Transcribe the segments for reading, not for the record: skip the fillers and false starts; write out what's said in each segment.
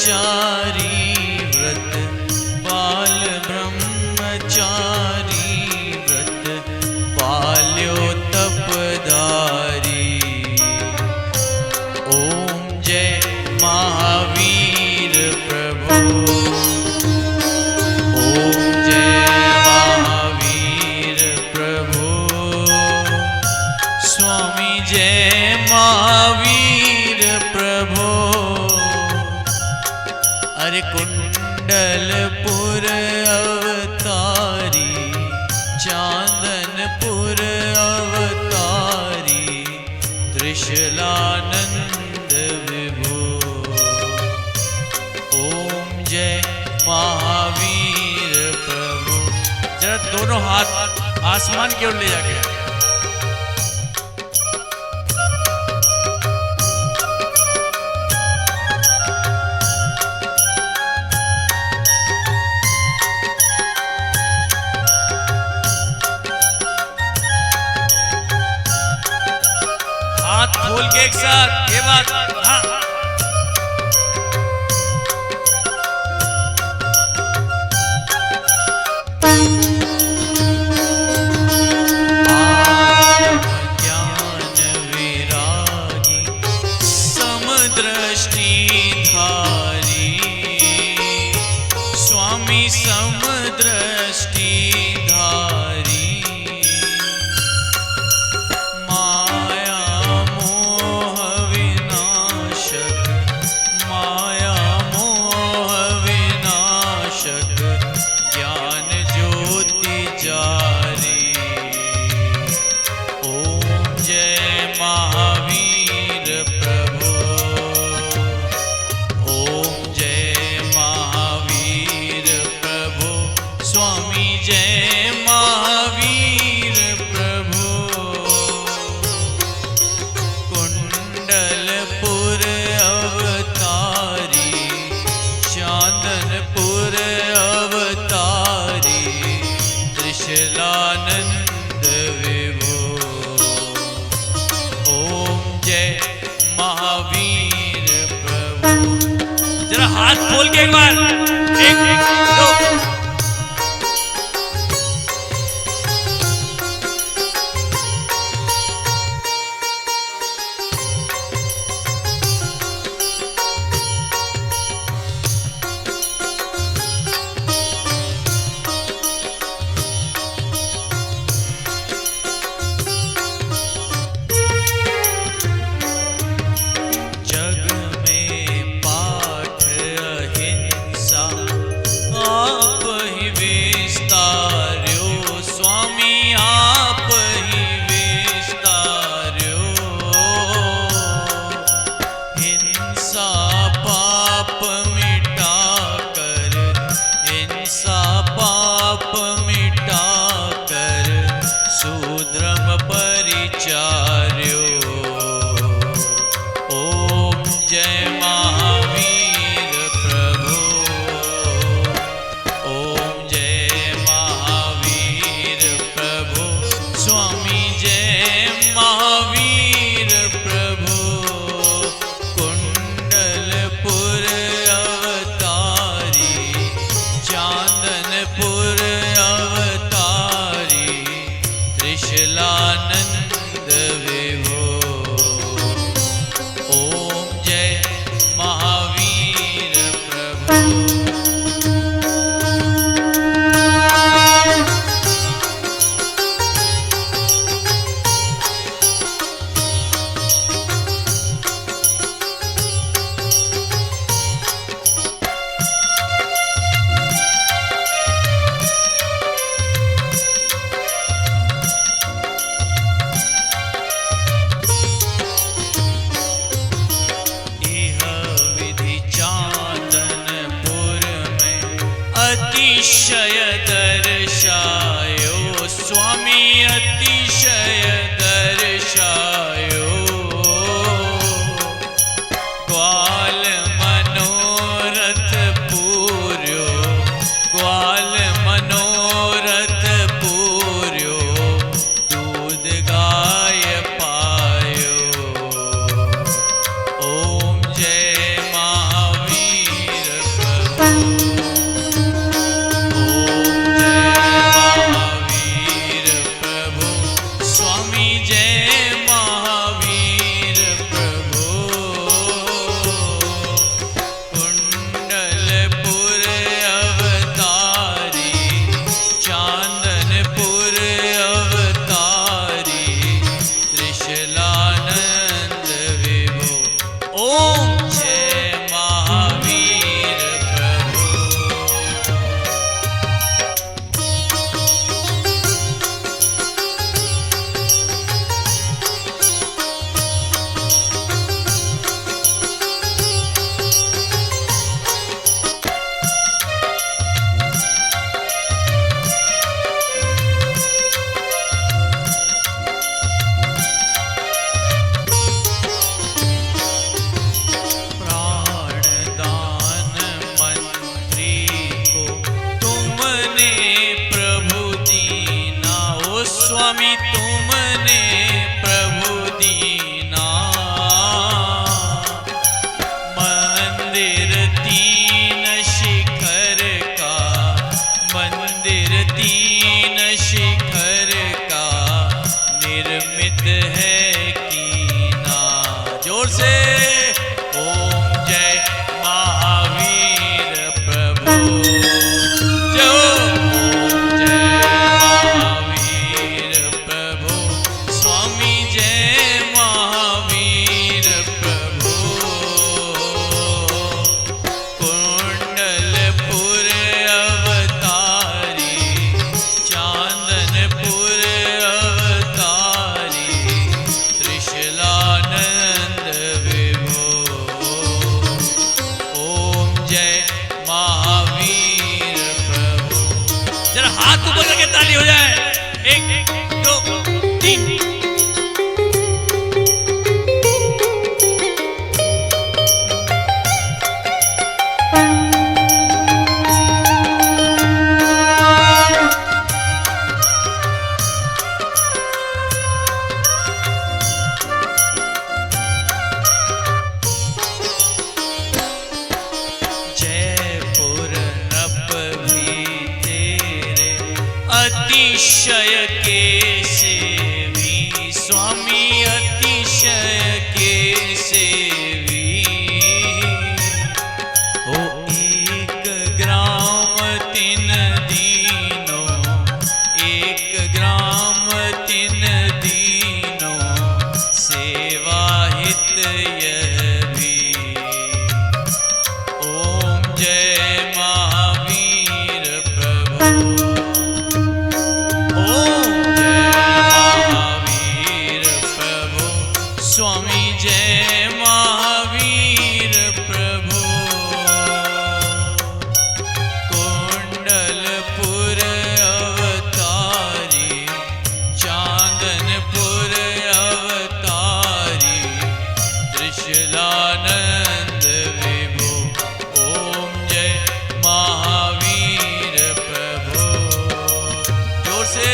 व्रत पाल ब्रह्मचारी व्रत पाल्यो तपधारी। ओम जय महावीर प्रभु। ओम जय महावीर प्रभु। स्वामी जय महावीर प्रभु। अरे कुंडलपुर अवतारी चांदनपुर अवतारी त्रिशलानंद विभो। ओम जय महावीर प्रभु। जरा दोनों हाथ आसमान की ओर ले जाके हाथ खोल के एक साथ ये बात। हाँ ज्ञान विरागी समदृष्टि धारी। स्वामी समदृष्टि धारी। ज्ञान ज्योति जारी। ओम जय महावीर प्रभु। ओम जय महावीर प्रभु। स्वामी जय महावीर प्रभु। कुंडलपुर अवतारी चांदनपुर अवतारी त्रिशलानंद विभो। ओम जय महावीर प्रभु। जरा हाथ खोल के एक बार एक दो। शूद्रम परिचार्यो। ओम जय महावीर प्रभु। ओम जय महावीर प्रभु। स्वामी जय महावीर प्रभु। कुंडलपुर अवतारी चांदनपुर अवतारी त्रिशलानंद विभो। ओम जय महावीर प्रभु। अतिशय दर्शायो स्वामी अतिशय दर्शायो। ग्वाल मनोरथ पूर्यो ग्वाल मनोरथ पूर्यो दूध गाय पायो। ओम जय महावीर मंदिर तीन शिखर का, मंदिर तीन शिखर का निर्मित है कीना। जोर से ओम जय महावीर प्रभु, जो ओम जय महावीर प्रभु, स्वामी जय महावीर प्रभु। कुंडलपुर अवतारी, चांदनपुर अवतारी, त्रिशलानंद विभो। ओम जय महावीर प्रभु। जरा हाथ ऊपर करके ताली हो जाए। एक दो तीन। जयपुर नप भी तेरे अतिशय के सेवी, स्वामी अतिशय के सेवी। ओ एक ग्राम तीन दीनों, एक ग्राम तीन दीनों, सेवा हित यह भी। ओम जय महावीर प्रभु। ओम जय महावीर प्रभु, स्वामी जय महावीर प्रभु। कुंडलपुर अवतारी, चांदनपुर अवतारी, त्रिशलानंद विभो। ओम जय महावीर प्रभु। जोर से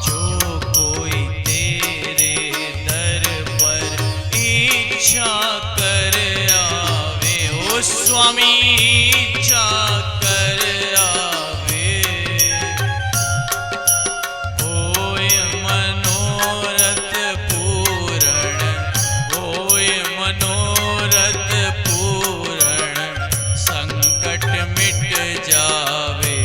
जो कोई तेरे दर पर इच्छा कर आवे, ओ स्वामी इच्छा कर आवे। होय मनोरथ पूरण, होय मनोरथ पूरण, संकट मिट जावे।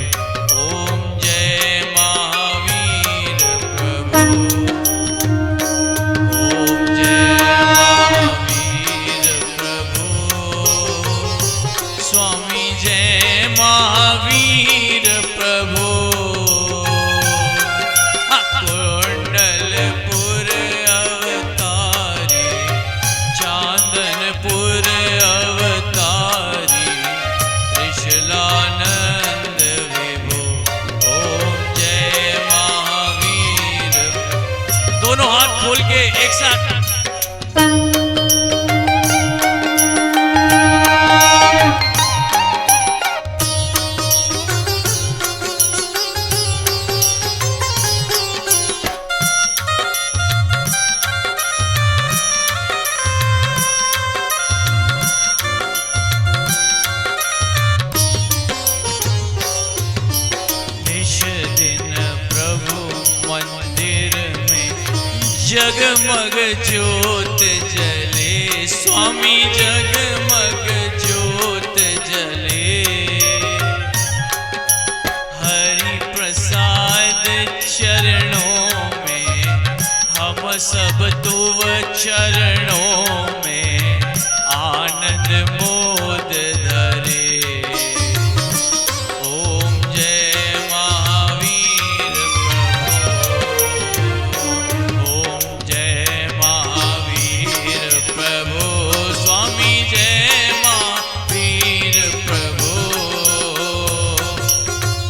ओम जय महावीर प्रभु। ओम जय महावीर प्रभु, स्वामी जय महावीर प्रभु। कुंडलपुर अवतारी, चांदनपुर अवतारी, त्रिशलानंद विभो। ओम जय महावीर। दोनों हाथ खोल के एक साथ। निश दिन प्रभु मंदिर में जगमग ज्योत जले, स्वामी जगमग ज्योत जले। हरि प्रसाद चरणों में, हम सब तुव चरणों में आनंद मोद धरे। ओम जय महावीर प्रभु। ओम जय महावीर प्रभु, स्वामी जय महावीर प्रभु।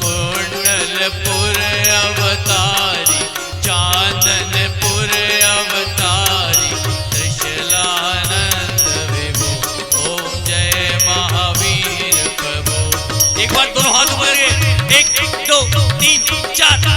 कुंडलपुर अवतारी, हाथ ऊपर करके 1 2 3 4।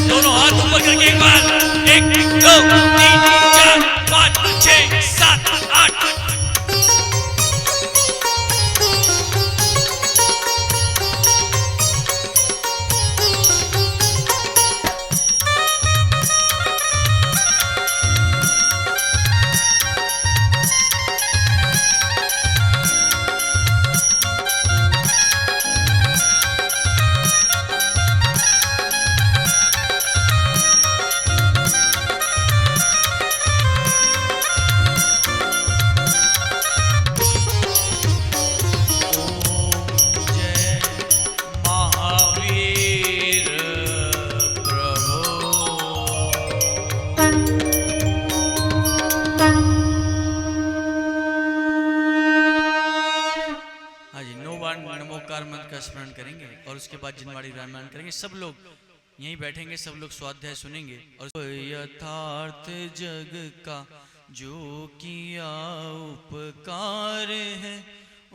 दोनों हाथ ऊपर करके एक बार 1 2 3 4 5 6 7 8। स्मरण करेंगे और उसके बाद जिनवाड़ी रामायण करेंगे। सब लोग यहीं बैठेंगे, सब लोग स्वाध्याय सुनेंगे। और यथार्थ जग का जो किया उपकार है,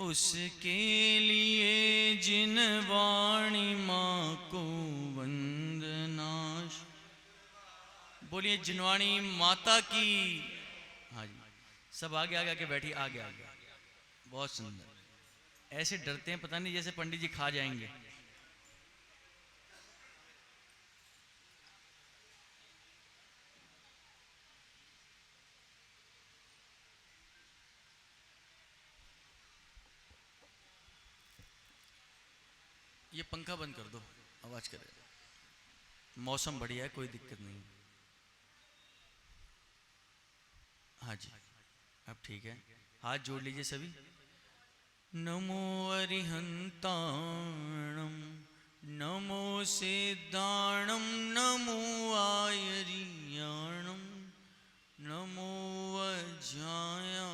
उसके लिए जिनवाणी माँ को वंदनाश। बोलिए जिनवाणी माता की। हाँ जी, सब आगे आगे आके बैठिए, आगे आगे। बहुत सुंदर। ऐसे डरते हैं पता नहीं जैसे पंडित जी खा जाएंगे। ये पंखा बंद कर दो, आवाज करे। मौसम बढ़िया है, कोई दिक्कत नहीं। हाँ जी, अब ठीक है। हाथ जोड़ लीजिए सभी। नमो अरिहंताणम, नमो सिद्धाणम, नमो आयरियाणम, नमो वज्रायाणम,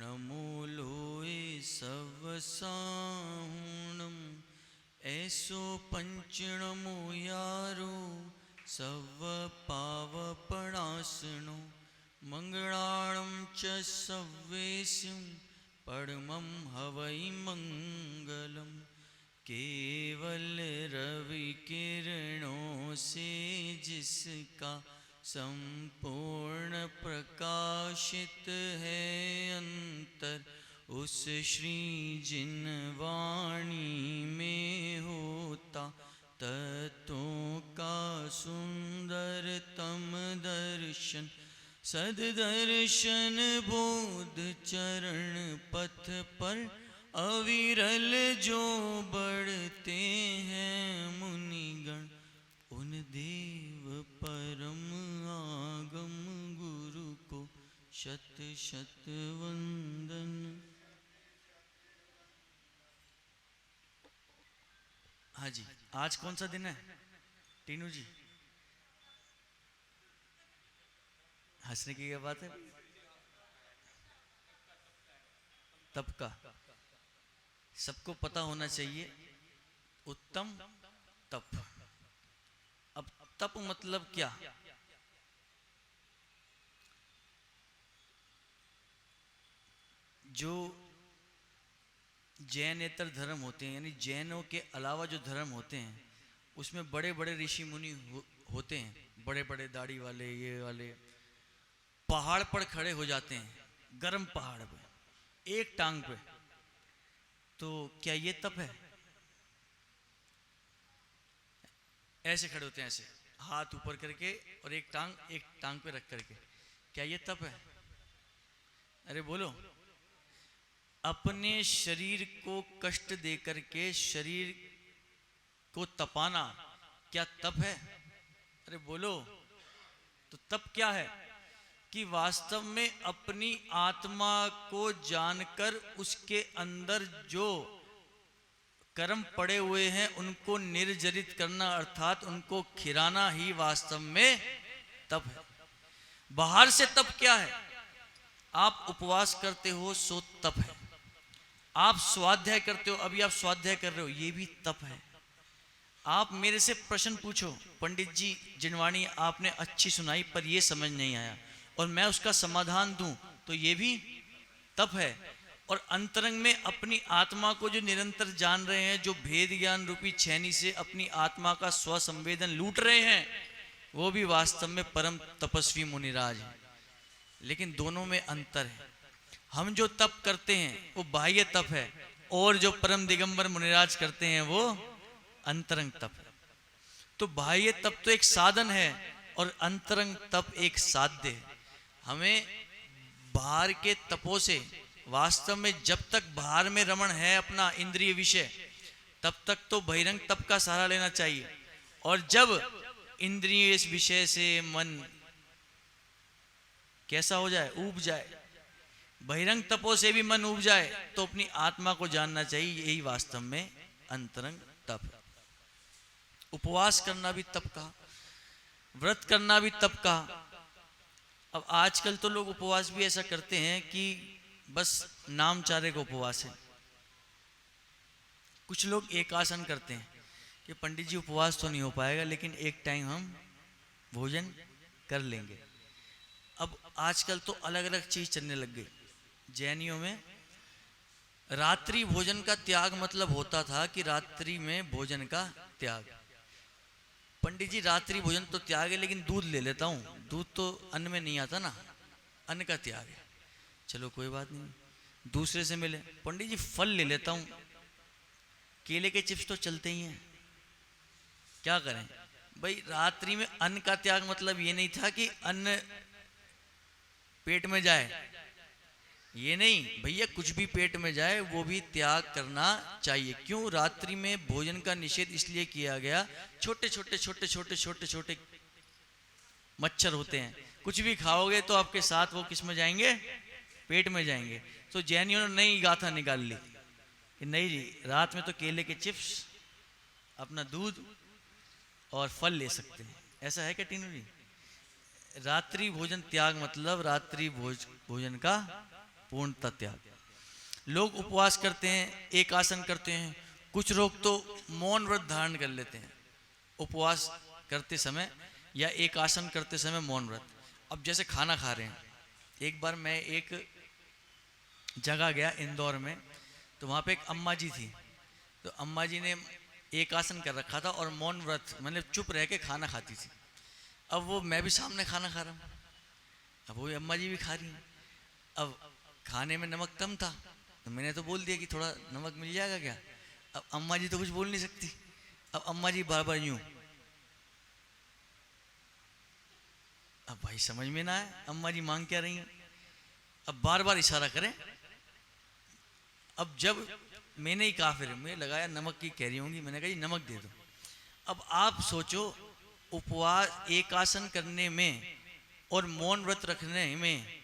नमो लोए सवसाहुणम, ऐसो पंचणमो यारो सव पावपणासनो, मंगलाणं च सव्वेशं परमं हवै मंगलम। केवल रवि किरणों से जिसका संपूर्ण प्रकाशित है अंतर, उस श्री जिनवाणी में होता तत्वों का सुंदरतम दर्शन। सददर्शन बोध चरण पथ पर अविरल जो बढ़ते हैं मुनिगण, उन देव परम आगम गुरु को शत शत वंदन। हाँ जी, आज कौन सा दिन है टीनू जी? हंसने की क्या बात है? तप का सबको पता होना चाहिए। उत्तम तप। अब तप मतलब क्या? जो जैनेतर धर्म होते हैं, यानी जैनों के अलावा जो धर्म होते हैं, उसमें बड़े बड़े ऋषि मुनि होते हैं, बड़े बड़े दाढ़ी वाले, ये वाले, पहाड़ पर खड़े हो जाते हैं, गर्म पहाड़ पे, एक टांग पे। तो क्या ये तप है? ऐसे खड़े होते हैं, ऐसे हाथ ऊपर करके और एक टांग पे रख करके, क्या ये तप है? अरे बोलो। अपने शरीर को कष्ट दे करके शरीर को तपाना क्या तप है? अरे बोलो। तो तप क्या है? कि वास्तव में अपनी आत्मा को जानकर उसके अंदर जो कर्म पड़े हुए हैं उनको निर्जरित करना, अर्थात उनको खिराना ही वास्तव में तप है। बाहर से तप क्या है? आप उपवास करते हो सो तप है, आप स्वाध्याय करते हो, अभी आप स्वाध्याय कर रहे हो, ये भी तप है। आप मेरे से प्रश्न पूछो, पंडित जी जिनवाणी आपने अच्छी सुनाई पर ये समझ नहीं आया, और मैं उसका समाधान दूं, तो ये भी तप है। और अंतरंग में अपनी आत्मा को जो निरंतर जान रहे हैं, जो भेद ज्ञान रूपी छैनी से अपनी आत्मा का स्वसंवेदन लूट रहे हैं, वो भी वास्तव में परम तपस्वी मुनिराज है। लेकिन दोनों में अंतर है। हम जो तप करते हैं वो बाह्य तप है, और जो परम दिगंबर मुनिराज करते हैं वो अंतरंग तप है। तो बाह्य तप तो एक साधन है और अंतरंग तप एक साध्य है। हमें बाहर के तपों से वास्तव में जब तक बाहर में रमण है अपना इंद्रिय विषय, तब तक तो बहिरंग तप का सहारा लेना चाहिए। और जब इंद्रिय इस विषय से मन कैसा हो जाए, ऊब जाए, बहिरंग तपों से भी मन ऊब जाए, तो अपनी आत्मा को जानना चाहिए, यही वास्तव में अंतरंग तप है। उपवास करना भी तप का, व्रत करना भी तप का। अब आजकल तो लोग उपवास भी ऐसा करते हैं कि बस नाम चारे का उपवास है। कुछ लोग एक आसन करते हैं कि पंडित जी उपवास तो नहीं हो पाएगा, लेकिन एक टाइम हम भोजन कर लेंगे। अब आजकल तो अलग अलग चीज चलने लग गई। जैनियों में रात्रि भोजन का त्याग मतलब होता था कि रात्रि में भोजन का त्याग। पंडित जी रात्रि भोजन तो त्याग है, लेकिन दूध ले लेता हूँ, दूध तो अन्न में नहीं आता ना, अन्न का त्याग है। चलो कोई बात नहीं, दूसरे से मिले, पंडित जी फल ले लेता हूँ, केले के चिप्स तो चलते ही हैं, क्या करें भाई। रात्रि में अन्न का त्याग मतलब ये नहीं था कि अन्न पेट में जाए, ये नहीं भैया, कुछ भी पेट में जाए वो भी त्याग करना चाहिए। क्यों? रात्रि में भोजन का निषेध इसलिए किया गया, छोटे छोटे छोटे छोटे छोटे छोटे मच्छर होते हैं, कुछ भी खाओगे तो आपके साथ वो किस में जाएंगे? पेट में जाएंगे। तो जैनियों ने नई गाथा निकाल ली कि नहीं जी, रात में तो केले के चिप्स, अपना दूध और फल ले सकते हैं। ऐसा है क्या टीनू जी? रात्रि भोजन त्याग मतलब रात्रि भोजन का पूर्णतः त्याग। लोग उपवास करते हैं, एक आसन करते हैं, कुछ लोग तो मौन व्रत धारण कर लेते हैं उपवास करते समय, या एक आसन करते समय मौन व्रत। अब जैसे खाना खा रहे हैं, एक बार मैं एक जगह गया इंदौर में, तो वहाँ पे एक अम्मा जी थी, तो अम्मा जी ने एक आसन कर रखा था और मौन व्रत मतलब चुप रह के खाना खाती थी। अब वो मैं भी सामने खाना खा रहा हूँ, अब वो अम्मा जी भी खा रही हैं। अब खाने में नमक कम था, तो मैंने तो बोल दिया कि थोड़ा नमक मिल जाएगा क्या। अब अम्मा जी तो कुछ बोल नहीं सकती, अब अम्मा जी बार बार यूं, अब भाई समझ में ना आए अम्मा जी मांग क्या रही हैं, अब बार बार इशारा करें। अब जब मैंने ही कहा, फिर मैं लगाया नमक की कह रही होंगी, मैंने कहा जी नमक दे दो। अब आप सोचो, उपवास एक आसन करने में और मौन व्रत रखने में,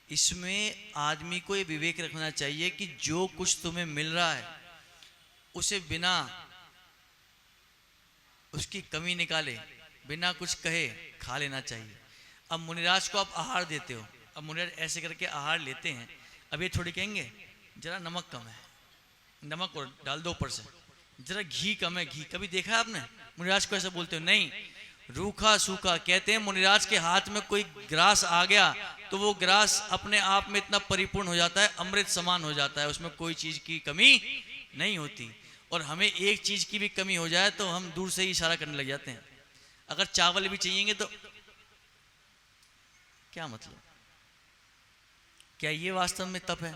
इसमें आदमी को ये विवेक रखना चाहिए कि जो कुछ तुम्हें मिल रहा है उसे बिना उसकी कमी निकाले, बिना कुछ कहे खा लेना चाहिए। अब मुनिराज को आप आहार देते हो, अब मुनिराज ऐसे करके आहार लेते हैं, अब ये थोड़ी कहेंगे जरा नमक कम है, नमक और डाल दो ऊपर से, जरा घी कम है, घी। कभी देखा है आपने मुनिराज को ऐसा बोलते हो? नहीं, रूखा सूखा। कहते हैं मुनिराज के हाथ में कोई ग्रास आ गया तो वो ग्रास अपने आप में इतना परिपूर्ण हो जाता है, अमृत समान हो जाता है, उसमें कोई चीज की कमी नहीं होती। और हमें एक चीज की भी कमी हो जाए तो हम दूर से ही इशारा करने लग जाते हैं। अगर चावल भी चाहिएंगे तो क्या मतलब, क्या ये वास्तव में तप है?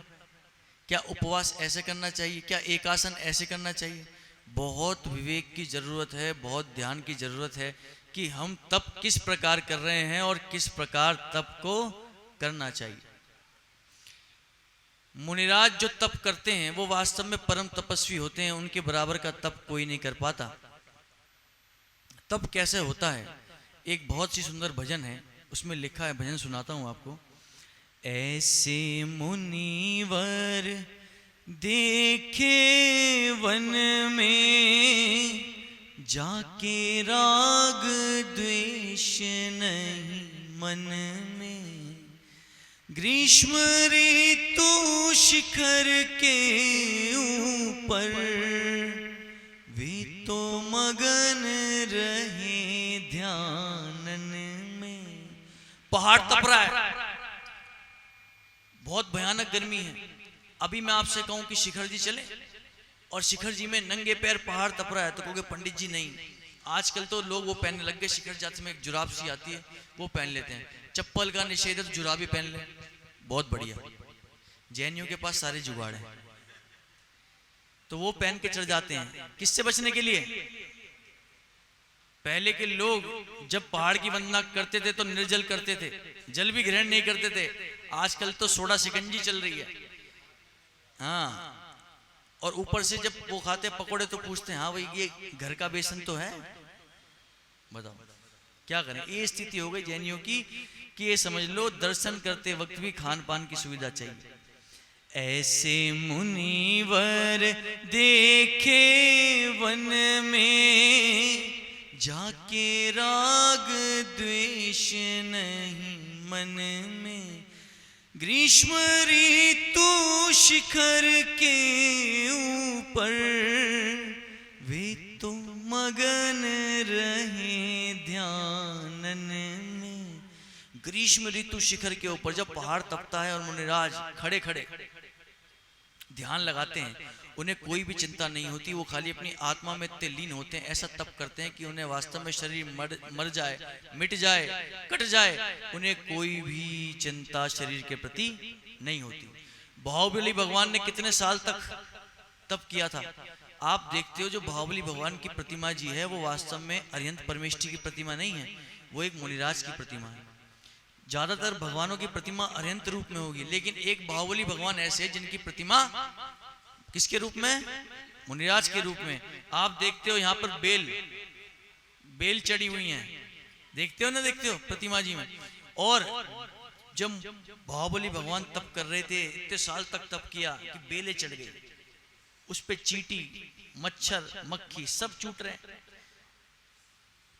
क्या उपवास ऐसे करना चाहिए? क्या एकासन ऐसे करना चाहिए? बहुत विवेक की जरूरत है, बहुत ध्यान की जरूरत है कि हम तप किस प्रकार कर रहे हैं और किस प्रकार तप को करना चाहिए। मुनिराज जो तप करते हैं वो वास्तव में परम तपस्वी होते हैं, उनके बराबर का तप कोई नहीं कर पाता। तप कैसे होता है? एक बहुत सी सुंदर भजन है, उसमें लिखा है, भजन सुनाता हूं आपको। ऐसे मुनिवर देखे वन में, जाके राग द्वेष नहीं मन में। ग्रीष्म ऋतु शिखर के ऊपर, वे तो मगन रहे ध्यानन में। पहाड़ तप रहा है, बहुत भयानक गर्मी है। अभी मैं आपसे कहूं कि शिखर जी चले और शिखर जी में नंगे पैर पहाड़ तप रहा है तो कहोगे पंडित जी नहीं। आजकल तो लोग वो पहनने लग गए, शिखर जाति में एक जुराब सी आती है वो पहन लेते हैं। चप्पल का निषेध है तो जुराब ही पहन ले, बहुत बढ़िया। जैनियों के पास सारे जुगाड़ हैं तो वो पहन के चढ़ जाते हैं। किससे बचने के लिए? पहले के लोग जब पहाड़ की वंदना करते थे तो निर्जल करते थे, जल भी ग्रहण नहीं करते थे। आजकल तो सोडा शिकंजी चल रही है, हाँ। और ऊपर से जब वो खाते पकोड़े तो पूछते हैं हाँ भाई ये घर का बेसन तो है। बताओ क्या करें, ये स्थिति हो गई जैनियों की कि ये समझ लो दर्शन करते वक्त भी खान पान की सुविधा चाहिए। ऐसे मुनिवर देखे वन में, जाके राग द्वेष नहीं मन में। ग्रीष्म ऋतु शिखर के ऊपर, वे तो मगन रहे ध्यानन में। ग्रीष्म ऋतु शिखर के ऊपर जब पहाड़ तपता है और मुनिराज खड़े खड़े ध्यान लगाते हैं, उन्हें कोई भी चिंता नहीं होती, वो खाली अपनी आत्मा में इतने लीन होते हैं, ऐसा तप करते हैं कि उन्हें वास्तव में शरीर मर जाए, मिट जाए, कट जाए, उन्हें कोई भी चिंता शरीर के प्रति नहीं होती। बाहुबली भगवान ने कितने साल तक तप किया था? आप देखते हो जो बाहुबली भगवान की प्रतिमा जी है वो वास्तव में अरिहंत परमेष्ठी की प्रतिमा नहीं है, वो एक मुनिराज की प्रतिमा है। ज्यादातर भगवानों की प्रतिमा अरिहंत रूप में होगी, लेकिन एक बाहुबली भगवान ऐसे है जिनकी प्रतिमा किसके रूप में? मुनिराज के रूप में। आप देखते हो यहाँ पर बेल चढ़ी हुई हैं, देखते हो ना, देखते हो प्रतिमा जी में। और जब बाहुबली भगवान तप कर रहे थे, इतने साल तक तप किया कि बेलें चढ़ गई, उस पे चींटी, मच्छर, मक्खी सब चूट रहे हैं,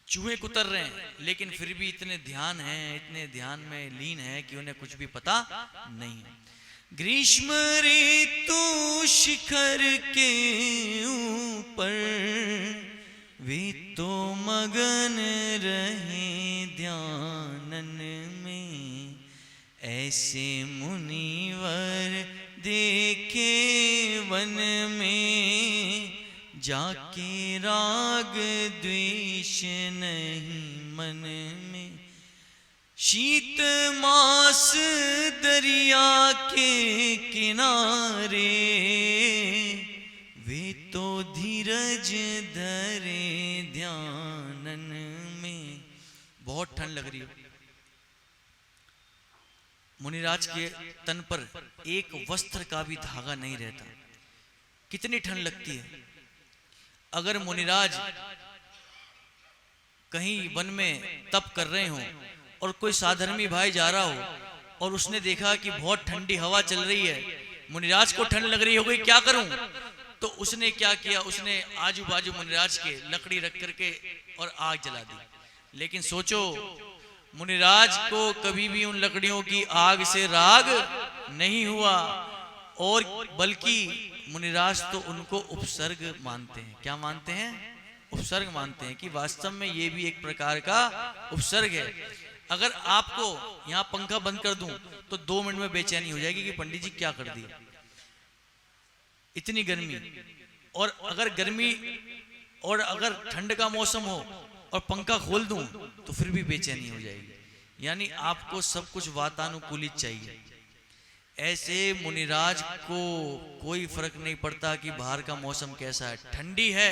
चूहे कुतर रहे हैं, लेकिन फिर भी इतने ध्यान है, इतने ध्यान में लीन है कि उन्हें कुछ भी पता नहीं है। ग्रीष्म ऋतु शिखर के ऊपर, वे तो मगन रहे ध्यानन में। ऐसे मुनिवर देखे वन में, जाके राग द्वेष नहीं मन में। शीत मास दरिया के किनारे, वे तो धीरज धरे ध्यानन में। बहुत ठंड लग रही है, मुनिराज के तन पर एक वस्त्र का भी धागा नहीं रहता, कितनी ठंड लगती है। अगर मुनिराज कहीं वन में तप कर रहे हो और कोई साधर्मी भाई जा रहा हो और उसने देखा कि बहुत ठंडी हवा चल रही है, मुनिराज को ठंड लग रही हो गई, क्या करूं? तो उसने क्या किया, उसने आजू बाजू मुनिराज के लकड़ी रख करके और आग जला दी। लेकिन सोचो, मुनिराज को कभी भी उन लकड़ियों की आग से राग नहीं हुआ, और बल्कि मुनिराज तो उनको उपसर्ग मानते हैं। क्या मानते हैं? उपसर्ग मानते हैं कि वास्तव में ये भी एक प्रकार का उपसर्ग है। अगर आपको यहाँ पंखा बंद कर दूं तो 2 मिनट में बेचैनी हो जाएगी कि पंडित जी क्या कर दिया, इतनी गर्मी। और अगर गर्मी और अगर ठंड का मौसम हो और पंखा खोल दूं तो फिर भी बेचैनी हो जाएगी। यानी आपको सब कुछ वातानुकूलित चाहिए। ऐसे मुनिराज को कोई फर्क नहीं पड़ता कि बाहर का मौसम कैसा है, ठंडी है,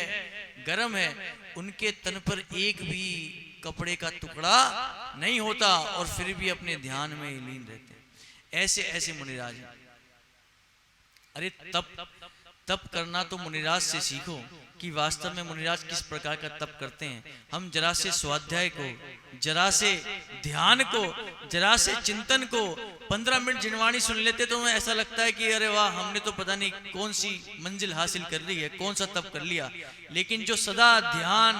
गर्म है, उनके तन पर एक भी कपड़े का टुकड़ा नहीं होता और फिर भी अपने ध्यान में लीन रहते हैं। ऐसे ऐसे मुनिराज हैं। अरे तप करना तो मुनिराज से सीखो कि वास्तव में मुनिराज किस प्रकार का तप करते हैं। हम जरा से स्वाध्याय को, जरा से ध्यान को, जरा से चिंतन को 15 मिनट जिनवाणी सुन लेते तो हमें ऐसा लगता है कि अरे वाह, हमने तो पता नहीं कौन सी मंजिल हासिल कर ली है, कौन सा तप कर लिया। लेकिन जो सदा ध्यान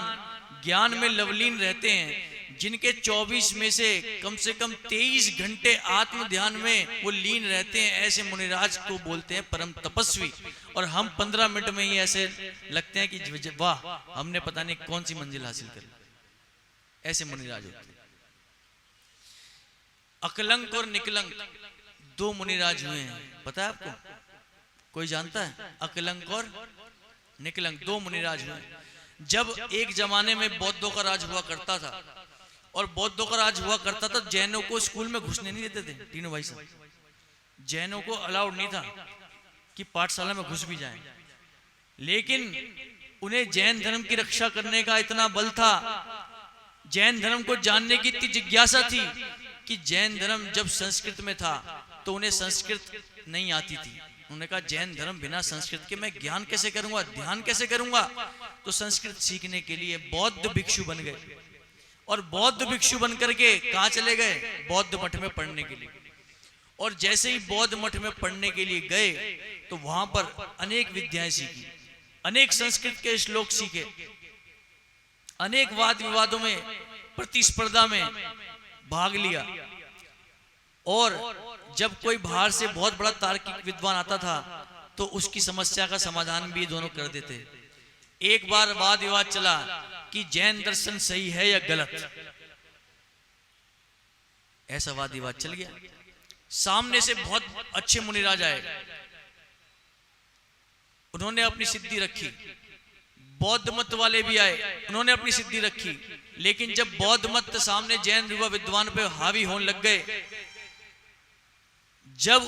ज्ञान में लवलीन रहते हैं, जिनके 24 में से कम 23 घंटे आत्म ध्यान में वो लीन रहते हैं, ऐसे मुनिराज को बोलते हैं परम तपस्वी। और हम 15 मिनट में ही ऐसे लगते हैं कि वाह, हमने पता नहीं कौन सी मंजिल हासिल कर ली। ऐसे मुनिराज होते हैं। अकलंक और निकलंक 2 मुनिराज हुए हैं, पता है आपको? कोई जानता है? अकलंक और निकलंक 2 मुनिराज हुए। जब एक जमाने में बौद्धों का राज हुआ करता था, और बौद्धों का राज हुआ करता था, जैनों को स्कूल में घुसने नहीं देते थे। तीनों भाई साहब, जैनों को अलाउड नहीं था कि पाठशाला में घुस भी जाएं। लेकिन उन्हें जैन धर्म की रक्षा करने का इतना बल था, जैन धर्म को जानने की इतनी जिज्ञासा थी कि जैन धर्म जब संस्कृत में था तो उन्हें संस्कृत नहीं आती थी। उन्होंने कहा जैन धर्म बिना संस्कृत के मैं ज्ञान कैसे करूंगा, ध्यान कैसे करूंगा। तो संस्कृत सीखने के लिए बौद्ध भिक्षु बन गए। और बौद्ध भिक्षु बनकर के कहां चले गए? बौद्ध मठ में पढ़ने के लिए। और जैसे ही बौद्ध मठ में पढ़ने के लिए गए तो वहां पर अनेक विद्याएं सीखी, अनेक संस्कृत के श्लोक सीखे, अनेक वाद विवादों में, प्रतिस्पर्धा में भाग लिया। और जब कोई बाहर से बहुत बड़ा तार्किक विद्वान आता था तो उसकी समस्या का समाधान भी दोनों कर देते। एक बार वाद विवाद चला कि जैन दर्शन सही है या गलत, ऐसा वाद विवाद चल गया। सामने से बहुत अच्छे मुनिराज आए, उन्होंने अपनी सिद्धि रखी। बौद्ध मत वाले भी आए, उन्होंने अपनी सिद्धि रखी। लेकिन जब बौद्ध मत सामने जैन युवा विद्वान पे हावी होने लग गए, जब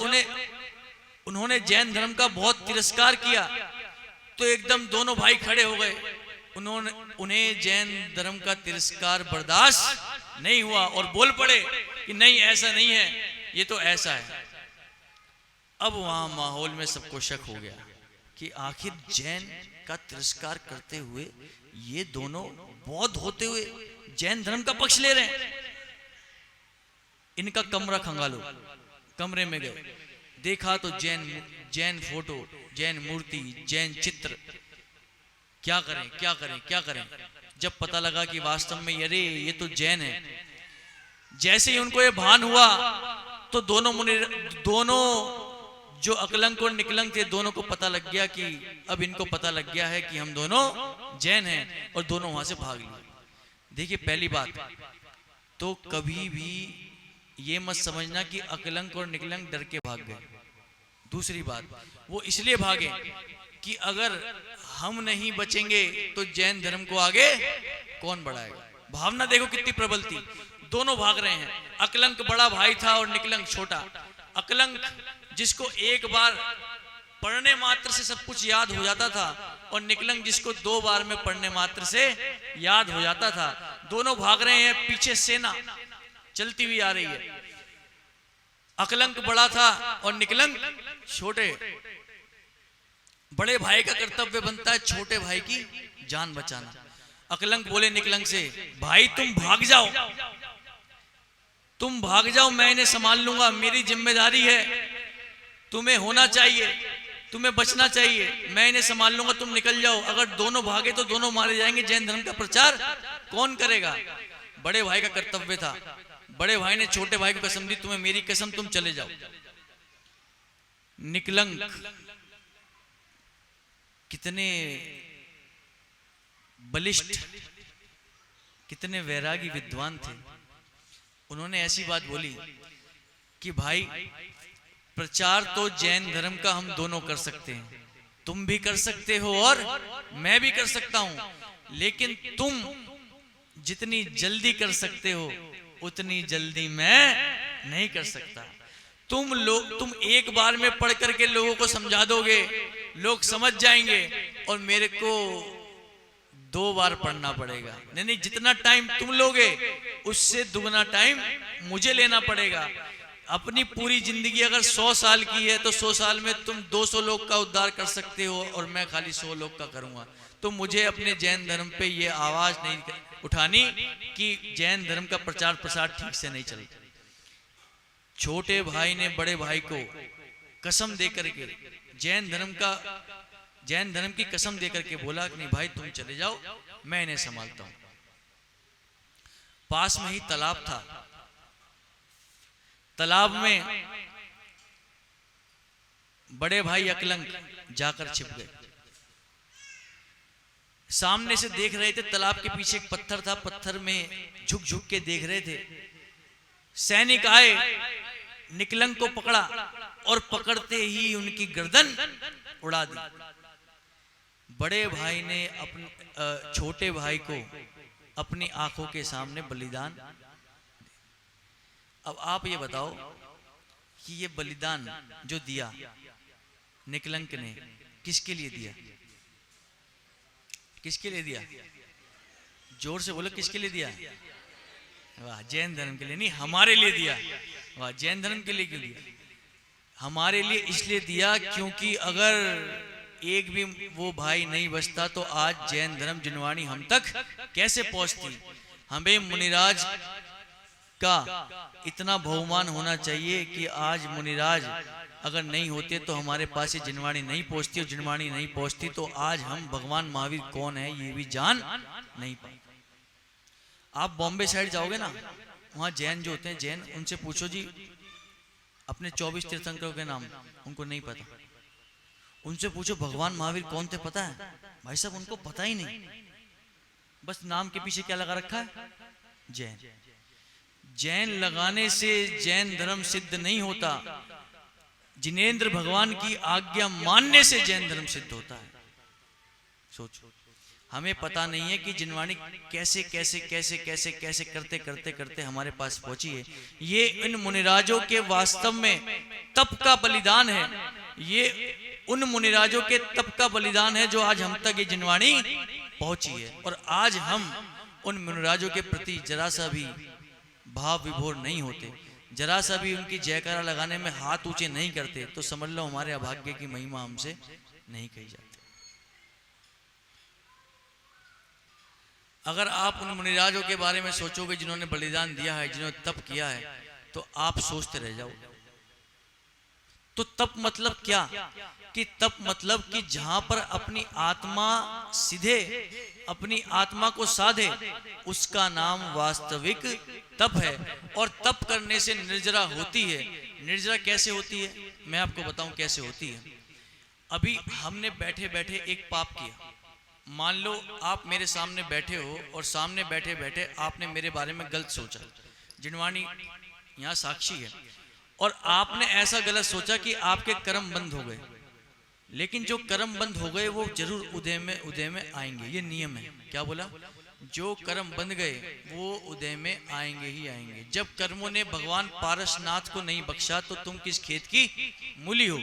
उन्होंने जैन धर्म का बहुत तिरस्कार किया तो एकदम दोनों भाई खड़े हो गए। उन्हें जैन धर्म का तिरस्कार बर्दाश्त नहीं हुआ और बोल पड़े कि नहीं, ऐसा नहीं है, ये तो ऐसा है। अब वहां माहौल में सबको शक हो गया कि आखिर जैन का तिरस्कार करते हुए ये दोनों बौद्ध होते हुए जैन धर्म का पक्ष ले रहे हैं। इनका कमरा खंगालो। कमरे में गए, देखा तो जैन फोटो, जैन मूर्ति, जैन चित्र। क्या करें क्या करें क्या करें। जब पता लगा कि वास्तव में अरे ये तो जैन है, जैसे ही उनको ये भान हुआ तो दोनों जो अकलंक और निकलंक थे, दोनों को पता लग गया कि अब इनको पता लग गया है कि हम दोनों जैन हैं, और दोनों वहां से भाग लिए। देखिए, पहली बात तो कभी भी ये मत समझना कि अकलंक और निकलंक डर के भाग गए। दूसरी बात, वो इसलिए भागे कि अगर हम नहीं बचेंगे तो जैन धर्म को आगे कौन बढ़ाएगा। भावना देखो कितनी प्रबल थी। दोनों भाग रहे हैं। अकलंक बड़ा भाई था और निकलंक छोटा। अकलंक जिसको एक बार पढ़ने मात्र से सब कुछ याद हो जाता था, और निकलंक जिसको 2 बार में पढ़ने मात्र से याद हो जाता था। दोनों भाग रहे हैं, पीछे सेना चलती हुई आ रही है। अकलंक बड़ा था और निकलंक छोटे। बड़े भाई का कर्तव्य बनता है छोटे भाई की जान बचाना। अकलंक बोले निकलंक से, भाई तुम भाग जाओ, तुम भाग जाओ, मैं इन्हें संभाल लूंगा, मेरी जिम्मेदारी है, तुम्हें होना चाहिए, तुम्हें बचना चाहिए, मैं इन्हें संभाल लूंगा, तुम निकल जाओ। अगर दोनों भागे तो दोनों मारे जाएंगे, जैन धर्म का प्रचार कौन करेगा। बड़े भाई का कर्तव्य था। बड़े भाई ने छोटे भाई को कसम दी, तुम्हें मेरी कसम, तुम चले जाओ। निकलंक कितने बलिष्ठ, कितने वैरागी विद्वान थे। उन्होंने ऐसी बात बोली कि भाई प्रचार तो जैन धर्म का हम दोनों कर सकते हैं, तुम भी कर सकते हो और मैं भी कर सकता हूं, लेकिन तुम जितनी जल्दी कर सकते हो उतनी जल्दी मैं नहीं कर सकता। तुम एक बार में पढ़ करके लोगों को समझा दोगे, लोग समझ जाएंगे, और मेरे को 2 बार पढ़ना पड़ेगा। नहीं, जितना टाइम तुम लोगे उससे दुगना टाइम मुझे लेना पड़ेगा। अपनी पूरी जिंदगी अगर 100 साल की है तो 100 साल में तुम 200 लोग का उद्धार कर सकते हो और मैं खाली 100 लोग का करूंगा। तो मुझे अपने जैन धर्म पे ये आवाज नहीं उठानी कि जैन धर्म का प्रचार प्रसार ठीक से नहीं चलता। छोटे भाई ने बड़े भाई को कसम दे करके जैन धर्म की कसम दे करके बोला कि नहीं भाई तुम चले जाओ, मैं इन्हें संभालता हूं। पास में ही तालाब था, तालाब में बड़े भाई अकलंक जाकर छिप गए। सामने से देख रहे थे, तालाब के पीछे एक पत्थर था, पत्थर में झुक झुक के देख रहे थे। सैनिक आए, निकलंक को पकड़ा और पकड़ते ही उनकी गर्दन उड़ा दी। बड़े भाई ने अपने छोटे भाई को अपनी आंखों के सामने बलिदान। अब आप ये बताओ कि ये बलिदान जो दिया निकलंक ने, किसके लिए दिया? किसके लिए दिया? जोर से बोलो, किसके लिए दिया? वाह, जैन धर्म के लिए। नहीं, हमारे लिए दिया। वाह, जैन धर्म के लिए क्यों दिया? हमारे लिए इसलिए दिया क्योंकि अगर एक भी वो भाई नहीं बचता तो आज जैन धर्म जिनवाणी हम तक कैसे पहुंचती। हमें मुनिराज का इतना बहुमान होना चाहिए कि आज मुनिराज अगर नहीं होते तो हमारे पास ये जिनवाणी नहीं पहुंचती, और जिनवाणी नहीं पहुंचती तो आज हम भगवान महावीर कौन है ये भी जान नहीं पाए। आप बॉम्बे साइड जाओगे ना, वहां जैन जो होते हैं जैन, उनसे पूछो जी अपने 24 तीर्थंकरों के नाम, उनको नहीं पता। उनसे पूछो भगवान महावीर कौन थे, पता है? भाई साहब उनको पता ही नहीं। बस नाम के पीछे क्या लगा रखा है? जैन। जैन लगाने से जैन धर्म सिद्ध नहीं होता, जिनेंद्र भगवान की आज्ञा मानने से जैन धर्म सिद्ध होता है। सोचो, हमें पता नहीं है कि जिनवाणी कैसे कैसे कैसे कैसे कैसे करते करते करते हमारे पास पहुंची है। ये इन मुनिराजों के वास्तव में तप का बलिदान है। ये उन मुनिराजों के तप का बलिदान है जो आज हम तक ये जिनवाणी पहुंची है। और आज हम उन मुनिराजों के प्रति जरा सा भी भाव विभोर नहीं होते, जरा सा भी उनकी जयकारा लगाने में हाथ ऊंचे नहीं करते, तो समझ लो हमारे अभाग्य की महिमा हमसे नहीं कही जाती। अगर आप उन मुनिराजों के बारे में सोचोगे जिन्होंने बलिदान दिया है, जिन्होंने तप किया है, तो आप सोचते रह जाओगे। तो तप मतलब क्या? कि तप मतलब कि जहां पर अपनी आत्मा सीधे अपनी आत्मा को साधे, उसका नाम वास्तविक तप है। और तप करने से निर्जरा होती है। निर्जरा कैसे होती है? मैं आपको बताऊं कैसे होती है। अभी हमने बैठे बैठे एक पाप किया। मान लो आप मेरे सामने बैठे हो और सामने बैठे बैठे आपने मेरे बारे में गलत सोचा। जिनवाणी यहाँ साक्षी है। और आपने ऐसा गलत सोचा कि आपके कर्म बंद हो गए। लेकिन जो कर्म बंद हो गए वो जरूर उदय में आएंगे, ये नियम है। क्या बोला? जो कर्म बंद गए वो उदय में आएंगे ही आएंगे। जब कर्मों ने भगवान पारसनाथ को नहीं बख्शा तो तुम किस खेत की मूली हो।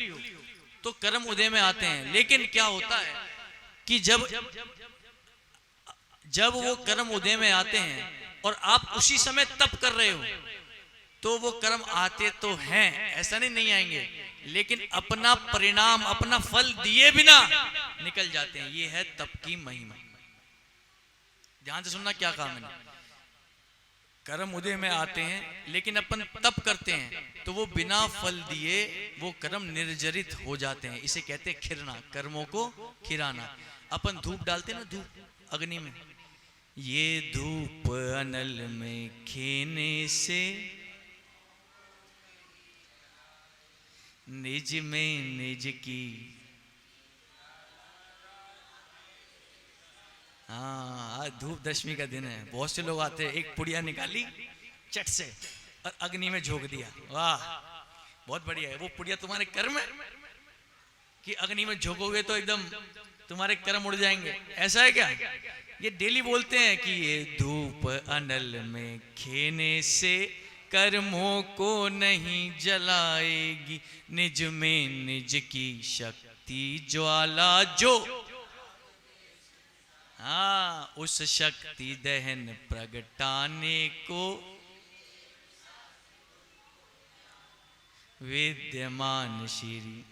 तो कर्म उदय में आते हैं। लेकिन क्या होता है कि जब वो कर्म उदय में आते हैं और आप उसी समय तप कर रहे हो, तो वो कर्म आते तो हैं, ऐसा नहीं आएंगे, लेकिन अपना परिणाम अपना फल दिए बिना निकल जाते हैं। ये है तप की महिमा। ध्यान से सुनना क्या कहा मैंने। कर्म उदय में आते हैं लेकिन अपन तप करते हैं तो वो बिना फल दिए वो कर्म निर्जरित हो जाते हैं। इसे कहते हैं खिरना, कर्मों को खिराना। अपन धूप डालते हैं ना, धूप अग्नि में, ये धूप अनल में खेने से निज में निज की हाँ, आज धूप दशमी का दिन है, बहुत से लोग आते हैं, एक पुड़िया निकाली चट से और अग्नि में झोंक दिया। वाह, बहुत बढ़िया है। वो पुड़िया तुम्हारे कर्म है कि अग्नि में झोंकोगे तो एकदम तुम्हारे कर्म उड़ जाएंगे, ऐसा है क्या? ये डेली बोलते हैं कि ये धूप अनल में खेने से कर्मों को नहीं जलाएगी, निज में निज की शक्ति ज्वाला जो, हाँ, उस शक्ति दहन प्रगटाने को विद्यमान श्री।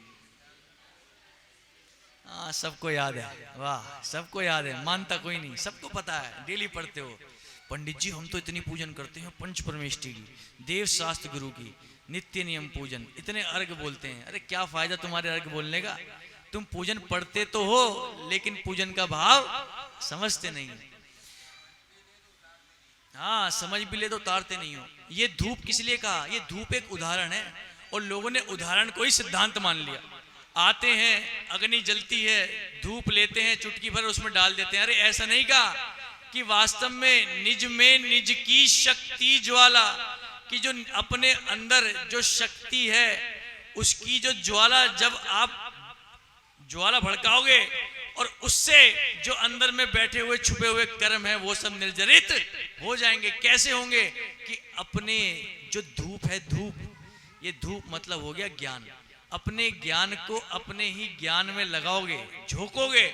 हाँ, सबको याद है। वाह, सबको याद है, मानता कोई नहीं, सबको पता है, डेली पढ़ते हो। पंडित जी हम तो इतनी पूजन करते हैं पंच परमेष्टि की, देव शास्त्र गुरु की, नित्य नियम पूजन, इतने अर्घ बोलते हैं। अरे क्या फायदा तुम्हारे अर्घ बोलने का? तुम पूजन पढ़ते तो हो लेकिन पूजन का भाव समझते नहीं। हाँ, समझ भी ले तो उतारते नहीं हो। ये धूप किस लिए कहा? ये धूप एक उदाहरण है और लोगों ने उदाहरण को ही सिद्धांत मान लिया। आते हैं, अग्नि जलती है, धूप लेते हैं, चुटकी भर उसमें डाल देते हैं। अरे ऐसा नहीं कहा कि वास्तव में निज की शक्ति ज्वाला, कि जो अपने अंदर जो शक्ति है उसकी जो ज्वाला, जब आप ज्वाला भड़काओगे और उससे जो अंदर में बैठे हुए छुपे हुए कर्म है वो सब निर्जरित हो जाएंगे। कैसे होंगे? कि अपने जो धूप है, धूप, ये धूप मतलब हो गया ज्ञान। अपने ज्ञान को अपने ही ज्ञान में लगाओगे, झोंकोगे,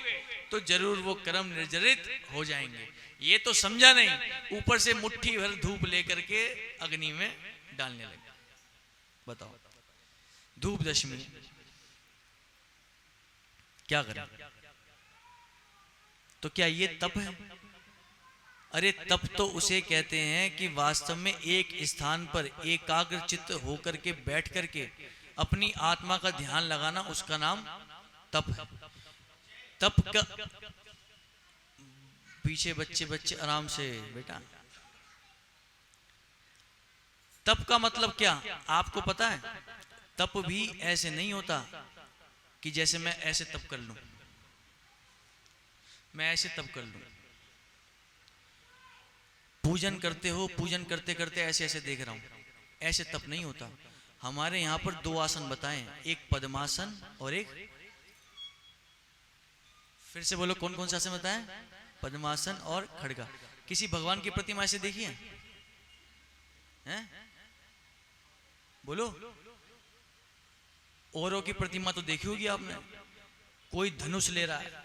तो जरूर वो कर्म निर्जरित हो जाएंगे। ये तो समझा नहीं, ऊपर से मुट्ठी भर धूप लेकर के अग्नि में डालने लगे। बताओ, धूप दशमी क्या करें? तो क्या ये तप है? अरे तप तो उसे कहते हैं कि वास्तव में एक स्थान पर एकाग्र चित्त होकर के बैठ करके अपनी आत्मा का ध्यान लगाना, उसका नाम तप है। तप का पीछे बच्चे आराम से, बेटा, तप का मतलब क्या आपको पता है? तप भी ऐसे नहीं होता कि जैसे मैं ऐसे तप कर लूं, मैं ऐसे तप कर लूं। पूजन करते हो, पूजन करते करते ऐसे ऐसे देख रहा हूं, ऐसे तप नहीं होता। हमारे यहां पर दो आसन बताएं, एक पद्मासन और एक, फिर से बोलो कौन कौन सा आसन बताएं? पद्मासन और खड़गा। किसी भगवान की प्रतिमा ऐसे देखी है? हैं? बोलो। औरों की प्रतिमा तो देखी होगी आपने। कोई धनुष ले रहा है,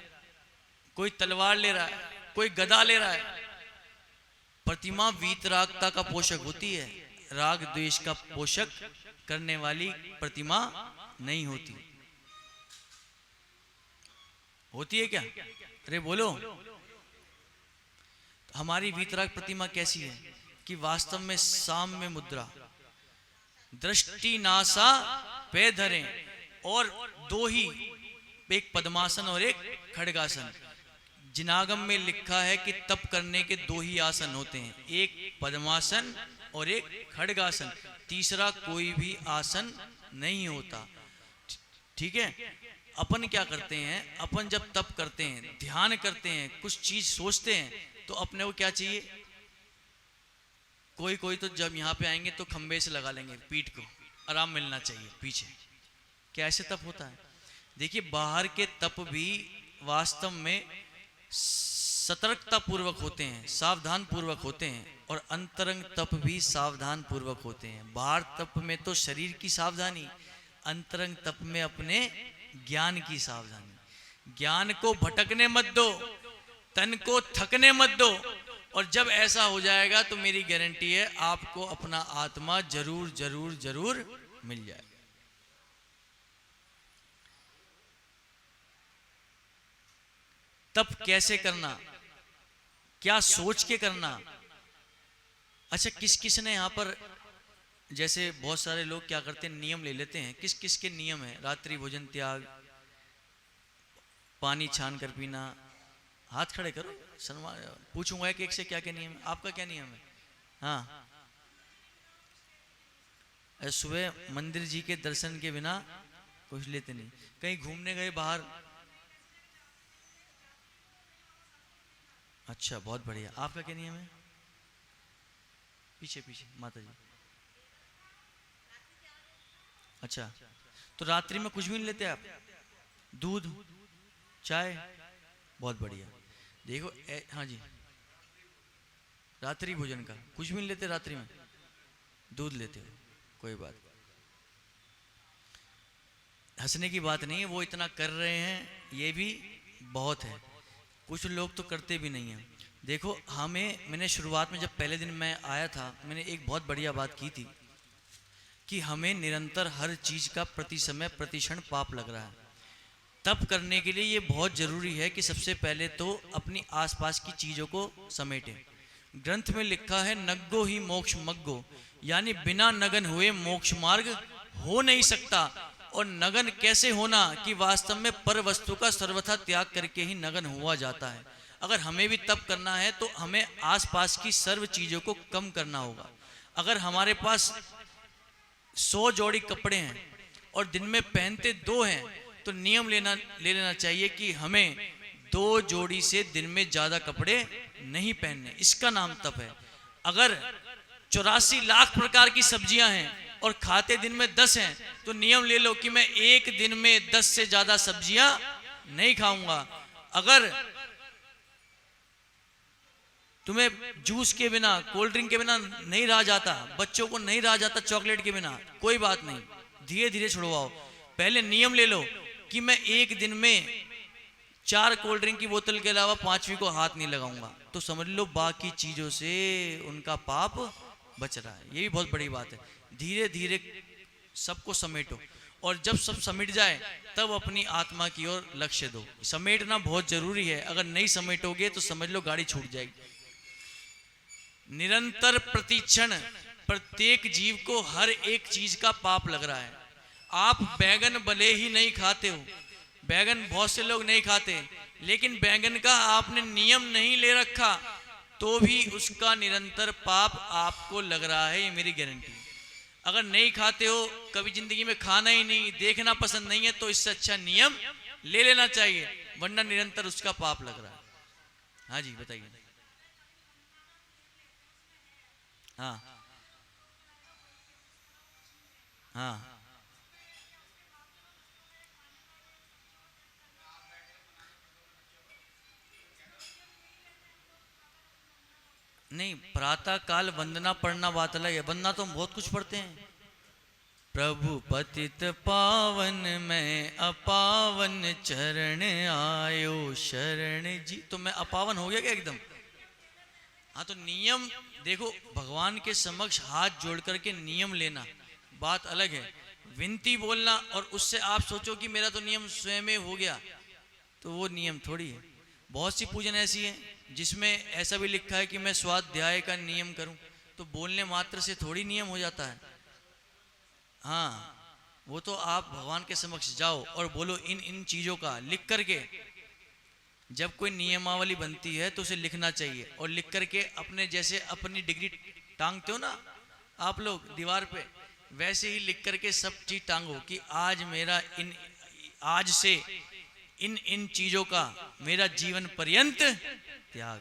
कोई तलवार ले रहा है, कोई गदा ले रहा है। प्रतिमा वीतरागता का पोषक होती है, राग द्वेष का पोषक करने वाली प्रतिमा नहीं होती। होती है क्या? अरे बोलो। हमारी वीतराग प्रतिमा कैसी है? कि वास्तव में साम्य मुद्रा, दृष्टि नासा पे धरे, और दो ही, एक पद्मासन और एक खड़गासन। जिनागम में लिखा है कि तप करने के दो ही आसन होते हैं, एक पद्मासन और एक खड़गासन, तीसरा कोई भी आसन नहीं होता। ठीक है? अपन क्या करते हैं? अपन जब तप करते हैं, ध्यान करते हैं, कुछ चीज सोचते हैं, तो अपने को क्या चाहिए? कोई कोई तो जब यहाँ पे आएंगे तो खंबे से लगा लेंगे पीठ को, आराम मिलना चाहिए पीछे। क्या ऐसे तप होता है? देखिए, बाहर के तप भी वास्तव में सतर्कता पूर्वक होते हैं, सावधान पूर्वक होते हैं, और अंतरंग तप भी सावधान पूर्वक होते हैं। बाहर तप में तो शरीर की सावधानी, अंतरंग तप में अपने ज्ञान की सावधानी। ज्ञान को भटकने मत दो, तन को थकने मत दो, और जब ऐसा हो जाएगा तो मेरी गारंटी है आपको अपना आत्मा जरूर जरूर जरूर मिल जाएगा। तप कैसे करना, क्या सोच के करना? अच्छा, किस किस ने यहाँ पर, जैसे बहुत सारे लोग क्या करते हैं, नियम ले लेते हैं। किस किस के नियम है? रात्रि भोजन त्याग, पानी छान कर पीना। हाथ खड़े करो, पूछूंगा कि एक से क्या क्या नियम है। आपका क्या नियम है? हाँ, सुबह मंदिर जी के दर्शन के बिना कुछ लेते नहीं। कहीं घूमने गए बाहर, अच्छा, बहुत बढ़िया। आपका क्या नियम है? पीछे पीछे माता जी। अच्छा, तो रात्रि में कुछ भी नहीं लेते आप? दूध, चाय? बहुत बढ़िया। देखो हाँ जी, रात्रि भोजन का कुछ भी नहीं लेते रात्रि में? दूध लेते हो, कोई बात। हंसने की बात नहीं है, वो इतना कर रहे हैं ये भी बहुत है। कुछ लोग तो करते भी नहीं हैं। देखो मैंने शुरुआत में जब पहले दिन मैं आया था, मैंने एक बहुत बढ़िया बात की थी कि हमें निरंतर हर चीज का प्रति समय प्रति क्षण पाप लग रहा है। तप करने के लिए ये बहुत जरूरी है कि सबसे पहले तो अपनी आसपास की चीजों को समेटें। ग्रंथ में लिखा है नग्गो ही मोक्ष मग्गो, यानी बिना नगन हुए मोक्ष मार्ग हो नहीं सकता। और नगन कैसे होना कि वास्तव में पर वस्तु का सर्वथा त्याग करके ही नगन हुआ जाता है। अगर हमें भी तप करना है तो हमें आसपास की सर्व चीजों को कम करना होगा। अगर हमारे पास 100 जोड़ी कपड़े हैं और दिन में पहनते 2 हैं, तो नियम ले लेना चाहिए कि हमें 2 जोड़ी से दिन में ज्यादा कपड़े नहीं पहनने। इसका नाम तप है। अगर 84 लाख प्रकार की सब्जियां हैं और खाते दिन में 10 हैं, तो नियम ले लो कि मैं एक दिन में 10 से ज्यादा सब्जियां नहीं खाऊंगा। अगर तुम्हें जूस के बिना, कोल्ड ड्रिंक के बिना नहीं रहा जाता, बच्चों को नहीं रहा जाता चॉकलेट के बिना, कोई बात नहीं, धीरे धीरे छुड़वाओ। पहले नियम ले लो कि मैं एक दिन में 4 कोल्ड ड्रिंक की बोतल के अलावा 5वीं को हाथ नहीं लगाऊंगा, तो समझ लो बाकी चीजों से उनका पाप बच रहा है। ये भी बहुत बड़ी बात है। धीरे धीरे सबको समेटो, और जब सब समेट जाए तब अपनी आत्मा की ओर लक्ष्य दो। समेटना बहुत जरूरी है, अगर नहीं समेटोगे तो समझ लो गाड़ी छूट जाएगी। निरंतर प्रतिक्षण प्रत्येक जीव को हर एक चीज का पाप लग रहा है। आप बैगन भले ही नहीं खाते हो, बैगन बहुत से लोग नहीं खाते, लेकिन बैगन का आपने नियम नहीं ले रखा तो भी उसका निरंतर पाप आपको लग रहा है, ये मेरी गारंटी। अगर नहीं खाते हो, कभी जिंदगी में खाना ही नहीं, देखना पसंद नहीं है, तो इससे अच्छा नियम ले लेना चाहिए, वरना निरंतर उसका पाप लग रहा है। हाँ जी बताइए। हाँ हाँ, नहीं, प्रातः काल वंदना पढ़ना बात अलग है, वंदना तो हम बहुत कुछ पढ़ते हैं। प्रभु पतित पावन में अपावन चरण आयो शरण जी, तो मैं अपावन हो गया क्या एकदम? हाँ, तो नियम देखो, भगवान के समक्ष हाथ जोड़ करके नियम लेना बात अलग है, विनती बोलना और उससे आप सोचो कि मेरा तो नियम स्वयं में हो गया, तो वो नियम थोड़ी है। बहुत सी पूजन ऐसी है जिसमें ऐसा भी लिखा है कि मैं स्वाध्याय का नियम करूं, तो बोलने मात्र से थोड़ी नियम हो जाता है। हाँ, वो तो आप भगवान के समक्ष जाओ और बोलो इन इन चीजों का लिख करके। जब कोई नियमावली बनती है तो उसे लिखना चाहिए, और लिख करके अपने जैसे अपनी डिग्री टांगते हो ना आप लोग दीवार पे, वैसे ही लिख करके सब चीज टांगो कि आज मेरा आज से इन इन चीजों का मेरा जीवन पर्यंत त्याग।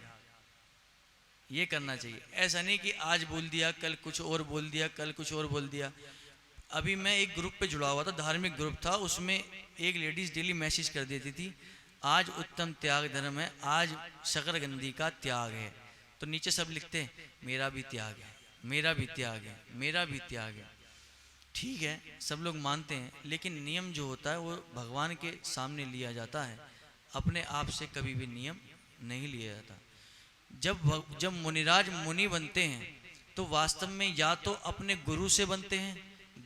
ये करना चाहिए। ऐसा नहीं कि आज बोल दिया, कल कुछ और बोल दिया, कल कुछ और बोल दिया। अभी मैं एक ग्रुप पे जुड़ा हुआ था, धार्मिक ग्रुप था, उसमें एक लेडीज डेली मैसेज कर देती थी, आज उत्तम त्याग धर्म है, आज शकरगंदी का त्याग है, तो नीचे सब लिखते हैं मेरा भी त्याग है, मेरा भी त्याग है, मेरा भी त्याग है। ठीक है, सब लोग मानते हैं, लेकिन नियम जो होता है वो भगवान के सामने लिया जाता है, अपने आप से कभी भी नियम नहीं लिया जाता। जब मुनिराज मुनि बनते हैं तो वास्तव में या तो अपने गुरु से बनते हैं,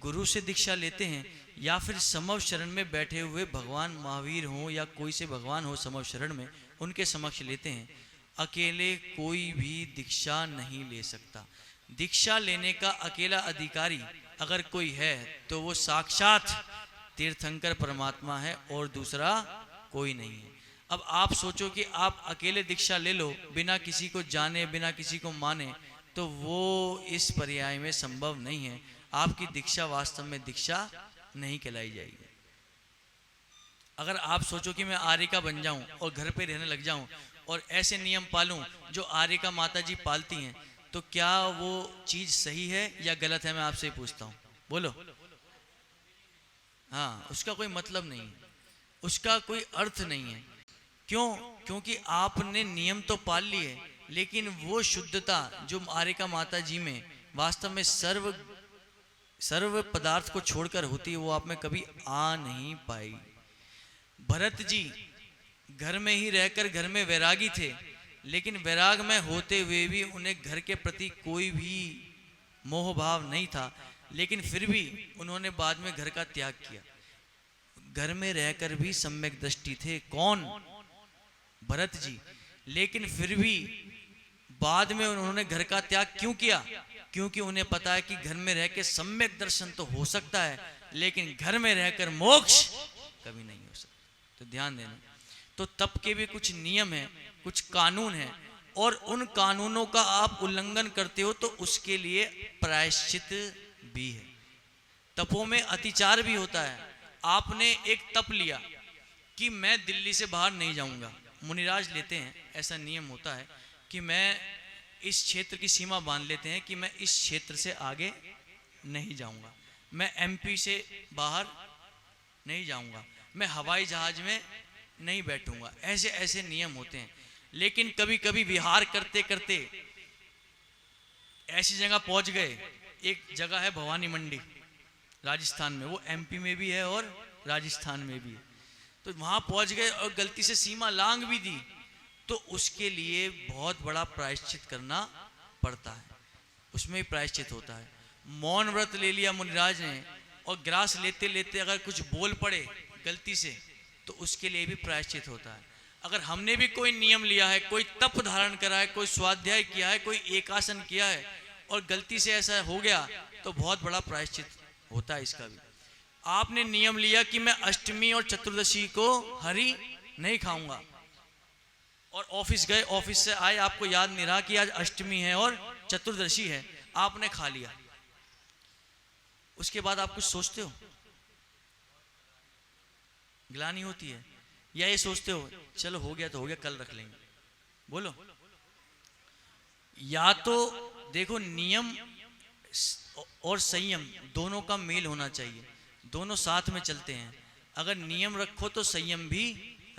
गुरु से दीक्षा लेते हैं, या फिर समव शरण में बैठे हुए भगवान महावीर हों या कोई से भगवान हो समव शरण में, उनके समक्ष लेते हैं। अकेले कोई भी दीक्षा नहीं ले सकता। दीक्षा लेने का अकेला अधिकारी अगर कोई है तो वो साक्षात तीर्थंकर परमात्मा है और दूसरा कोई नहीं है। अब आप सोचो कि आप अकेले दीक्षा ले लो बिना किसी को जाने, बिना किसी को माने, तो वो इस पर्याय में संभव नहीं है। आपकी दीक्षा वास्तव में दीक्षा नहीं कहलाई जाएगी। अगर आप सोचो कि मैं आर्य का बन जाऊं और घर पे रहने लग जाऊं और ऐसे नियम पालूं जो आर्यिका माता जी पालती हैं, तो क्या वो चीज सही है या गलत है? मैं आपसे ही पूछता हूँ, बोलो। हाँ, उसका कोई मतलब नहीं है, उसका कोई अर्थ नहीं है। क्यों? क्योंकि आपने नियम तो पाल लिए, लेकिन वो शुद्धता जो आर्यिका माता जी में वास्तव में सर्व सर्व पदार्थ को छोड़कर होती है, वो आप में कभी आ नहीं पाई। भरत जी घर में ही रहकर घर में वैरागी थे, लेकिन वैराग में होते हुए भी उन्हें घर के प्रति कोई भी मोह भाव नहीं था, लेकिन फिर भी उन्होंने बाद में घर का त्याग किया। घर में रहकर भी सम्यक दृष्टि थे, कौन? भरत जी। लेकिन फिर भी बाद में उन्होंने घर का त्याग क्यों किया? क्योंकि उन्हें पता है कि घर में रह के सम्यक दर्शन तो हो सकता है, लेकिन घर में रहकर मोक्ष कभी नहीं हो सकता। तो ध्यान देना। तो तप के भी कुछ नियम हैं, कुछ कानून हैं, और उन कानूनों का आप उल्लंघन करते हो तो उसके लिए प्रायश्चित भी है। तपों में अतिचार भी होता है। आपने एक तप लिया कि मैं दिल्ली से बाहर नहीं जाऊंगा, मुनिराज लेते हैं, ऐसा नियम होता है कि मैं इस क्षेत्र की सीमा बांध लेते हैं कि मैं इस क्षेत्र से आगे नहीं जाऊंगा, मैं एमपी से बाहर नहीं जाऊंगा, मैं हवाई जहाज में नहीं बैठूंगा। ऐसे ऐसे नियम होते हैं। लेकिन कभी कभी विहार करते करते ऐसी जगह पहुंच गए, एक जगह है भवानी मंडी राजस्थान में, वो एमपी में भी है और राजस्थान में भी है। तो वहां पहुंच गए और गलती से सीमा लांघ भी दी, तो उसके लिए बहुत बड़ा प्रायश्चित करना पड़ता है, उसमें भी प्रायश्चित होता है। मौन व्रत ले लिया मुनिराज ने, और ग्रास लेते लेते अगर कुछ बोल पड़े गलती से, तो उसके लिए भी प्रायश्चित होता है। अगर हमने भी कोई नियम लिया है, कोई तप धारण करा है, कोई स्वाध्याय किया है, कोई एकासन किया है, और गलती से ऐसा हो गया, तो बहुत बड़ा प्रायश्चित होता है इसका भी। आपने नियम लिया कि मैं अष्टमी और चतुर्दशी को हरी नहीं खाऊंगा, और ऑफिस गए, ऑफिस से आए, आपको याद नहीं रहा कि आज अष्टमी है और चतुर्दशी है, आपने खा लिया। उसके बाद आप कुछ सोचते हो? ग्लानि होती है? या ये सोचते हो चलो हो गया तो हो गया, कल रख लेंगे? बोलो। या तो देखो, नियम और संयम दोनों का मेल होना चाहिए, दोनों साथ में चलते हैं। अगर नियम रखो तो संयम भी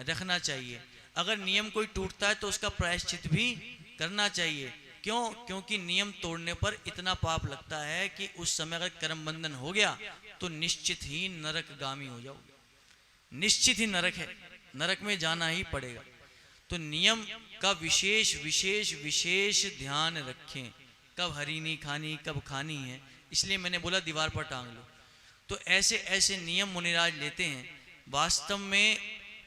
रखना चाहिए। अगर नियम कोई टूटता है तो उसका प्रायश्चित भी करना चाहिए। क्यों? क्योंकि नियम तोड़ने पर इतना पाप लगता है कि उस समय अगर कर्म बंधन हो गया तो निश्चित ही नरकगामी हो जाओगे, निश्चित ही नरक है, नरक में जाना ही पड़ेगा। तो नियम का विशेष विशेष विशेष ध्यान रखें, कब हरी नहीं खानी, कब खानी है। इसलिए मैंने बोला दीवार पर टांग लो। तो ऐसे ऐसे नियम मुनिराज लेते हैं। वास्तव में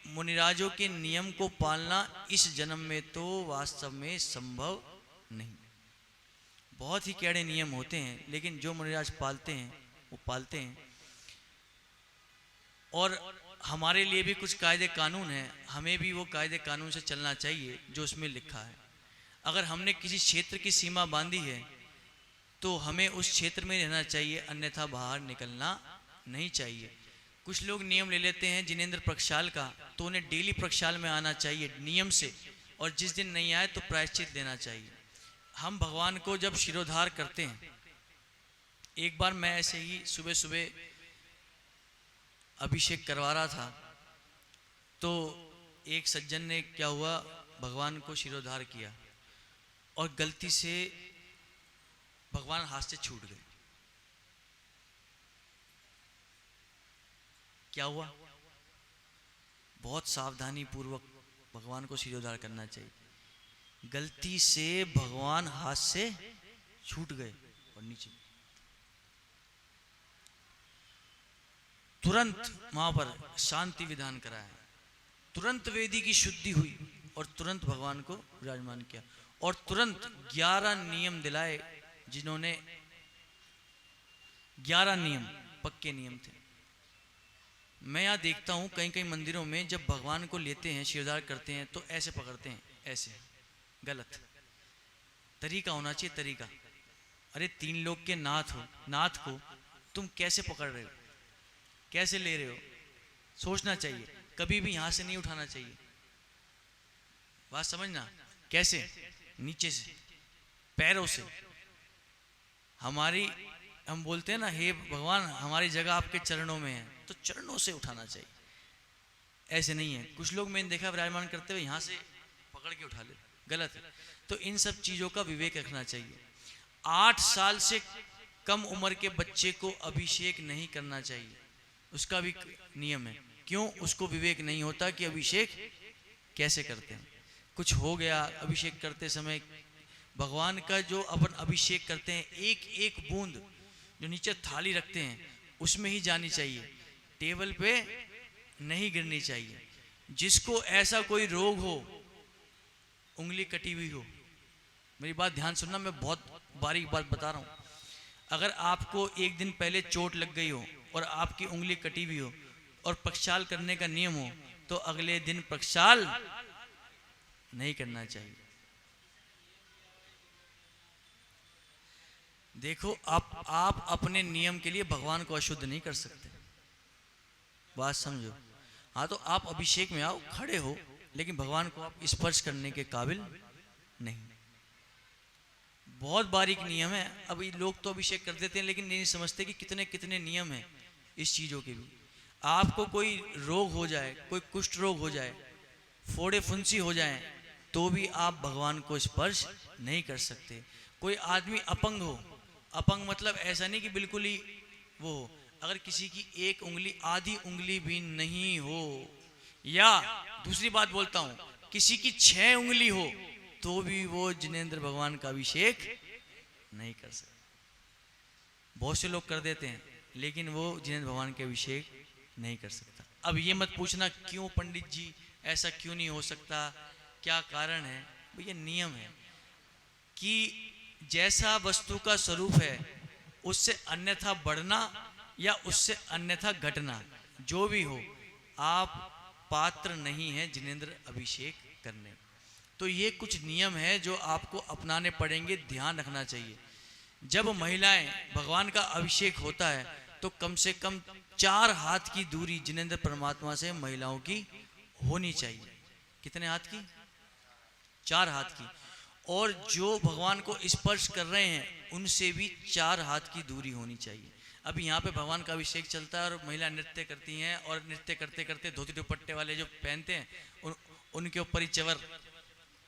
मुनिराजों के नियम को पालना इस जन्म में तो वास्तव में संभव नहीं। बहुत ही कड़े नियम होते हैं, लेकिन जो मुनिराज पालते हैं वो पालते हैं। और हमारे लिए भी कुछ कायदे कानून हैं, हमें भी वो कायदे कानून से चलना चाहिए जो उसमें लिखा है। अगर हमने किसी क्षेत्र की सीमा बांधी है तो हमें उस क्षेत्र में रहना चाहिए, अन्यथा बाहर निकलना नहीं चाहिए। कुछ लोग नियम ले लेते हैं जिनेंद्र प्रक्षाल का, तो उन्हें डेली प्रक्षाल में आना चाहिए नियम से, और जिस दिन नहीं आए तो प्रायश्चित देना चाहिए। हम भगवान को जब शिरोधार करते हैं, एक बार मैं ऐसे ही सुबह सुबह अभिषेक करवा रहा था, तो एक सज्जन ने क्या हुआ, भगवान को शिरोधार किया और गलती से भगवान हाथ से छूट गए। क्या हुआ? बहुत सावधानी पूर्वक भगवान को शिरोधार करना चाहिए। गलती से भगवान हाथ से छूट गए और नीचे, तुरंत वहां पर शांति विधान कराया, तुरंत वेदी की शुद्धि हुई और तुरंत भगवान को विराजमान किया, और तुरंत 11 नियम दिलाए, जिन्होंने 11 नियम पक्के नियम थे। मैं यहाँ देखता हूँ कई कई मंदिरों में जब भगवान को लेते हैं, शिरोधार करते हैं, तो ऐसे पकड़ते हैं, ऐसे। गलत तरीका होना चाहिए, तरीका। अरे 3 लोग के नाथ हो, नाथ को तुम कैसे पकड़ रहे हो, कैसे ले रहे हो? सोचना चाहिए, कभी भी यहाँ से नहीं उठाना चाहिए। बात समझना, कैसे? नीचे से, पैरों से। हम बोलते हैं ना, हे भगवान हमारी जगह आपके चरणों में है, तो चरणों से उठाना चाहिए। ऐसे नहीं है, कुछ लोग मैंने देखा विराजमान करते हुए यहाँ से पकड़ के उठा ले, गलत है। तो इन सब चीज़ों का विवेक रखना चाहिए। 8 साल से कम उम्र के बच्चे को अभिषेक नहीं करना चाहिए, उसका भी नियम है। क्यों? उसको विवेक नहीं होता कि अभिषेक कैसे करते हैं। कुछ हो गया अभिषेक करते समय, भगवान का जो अपन अभिषेक करते हैं, एक एक बूंद जो नीचे थाली रखते हैं उसमें ही जानी चाहिए, टेबल पे नहीं गिरनी चाहिए। जिसको ऐसा कोई रोग हो, उंगली कटी हुई हो, मेरी बात ध्यान सुनना, मैं बहुत बारीक बात बता रहा हूँ। अगर आपको एक दिन पहले चोट लग गई हो और आपकी उंगली कटी हुई हो और प्रक्षाल करने का नियम हो, तो अगले दिन प्रक्षाल नहीं करना चाहिए। देखो, आप अपने नियम के लिए भगवान को अशुद्ध नहीं कर सकते, बात समझो। हाँ, तो आप अभिषेक में आओ, खड़े हो, लेकिन भगवान को आप स्पर्श करने के काबिल नहीं। बहुत बारीक नियम है। अभी लोग तो अभिषेक कर देते हैं, लेकिन नहीं समझते कि कितने कितने नियम हैं इस चीज़ों के भी। आपको कोई रोग हो जाए, कोई कुष्ठ रोग हो जाए, फोड़े फुंसी हो जाए, तो भी आप भगवान को स्पर्श नहीं कर सकते। कोई आदमी अपंग हो, अपंग मतलब ऐसा नहीं कि बिल्कुल ही वो हो, अगर किसी की एक उंगली, आधी उंगली भी नहीं हो, या दूसरी बात बोलता हूं, किसी की 6 उंगली हो, तो भी वो जिनेंद्र भगवान का अभिषेक नहीं कर सकता। बहुत से लोग कर देते हैं, लेकिन वो जिनेंद्र भगवान के अभिषेक नहीं कर सकता। अब ये मत पूछना क्यों पंडित जी ऐसा क्यों नहीं हो सकता, क्या कारण है। भैया नियम है कि जैसा वस्तु का स्वरूप है, उससे अन्यथा बढ़ना या उससे अन्यथा घटना, जो भी हो, आप पात्र नहीं है जिनेंद्र अभिषेक करने। तो ये कुछ नियम है जो आपको अपनाने पड़ेंगे, ध्यान रखना चाहिए। जब महिलाएं भगवान का अभिषेक होता है, तो कम से कम 4 हाथ की दूरी जिनेंद्र परमात्मा से महिलाओं की होनी चाहिए। कितने हाथ की? 4 हाथ की। और जो भगवान को स्पर्श कर रहे हैं, उनसे भी 4 हाथ की दूरी होनी चाहिए। अभी यहाँ पे भगवान का अभिषेक चलता है और महिला नृत्य करती हैं, और नृत्य करते करते धोती दुपट्टे वाले जो पहनते हैं, उनके ऊपर ही चवर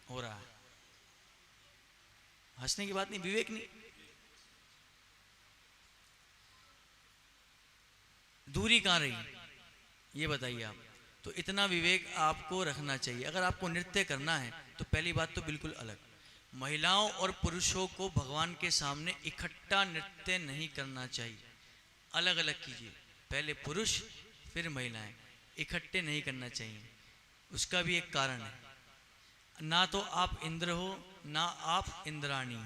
हो रहा है। हंसने की बात नहीं, विवेक नहीं। दूरी कहाँ रही, ये बताइए आप। तो इतना विवेक आपको रखना चाहिए। अगर आपको नृत्य करना है, तो पहली बात तो बिल्कुल अलग, महिलाओं और पुरुषों को भगवान के सामने इकट्ठा नृत्य नहीं करना चाहिए, अलग अलग कीजिए। पहले पुरुष फिर महिलाएं, इकट्ठे नहीं करना चाहिए। उसका भी एक कारण है, ना तो आप इंद्र हो ना आप इंद्राणी हो,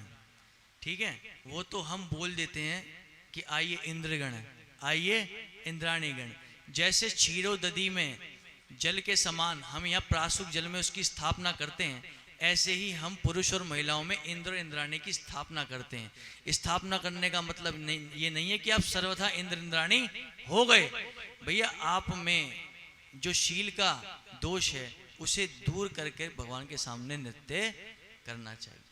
ठीक है। वो तो हम बोल देते हैं कि आइए इंद्रगण, आइए इंद्राणी गण। जैसे क्षीरोदधि में जल के समान हम यहाँ प्रासुक जल में उसकी स्थापना करते हैं, ऐसे ही हम पुरुष और महिलाओं में इंद्र इंद्राणी की स्थापना करते हैं। स्थापना करने का मतलब ये नहीं है कि आप सर्वथा इंद्र इंद्राणी हो गए। भैया, आप में जो शील का दोष है, उसे दूर करके भगवान के सामने नृत्य करना चाहिए।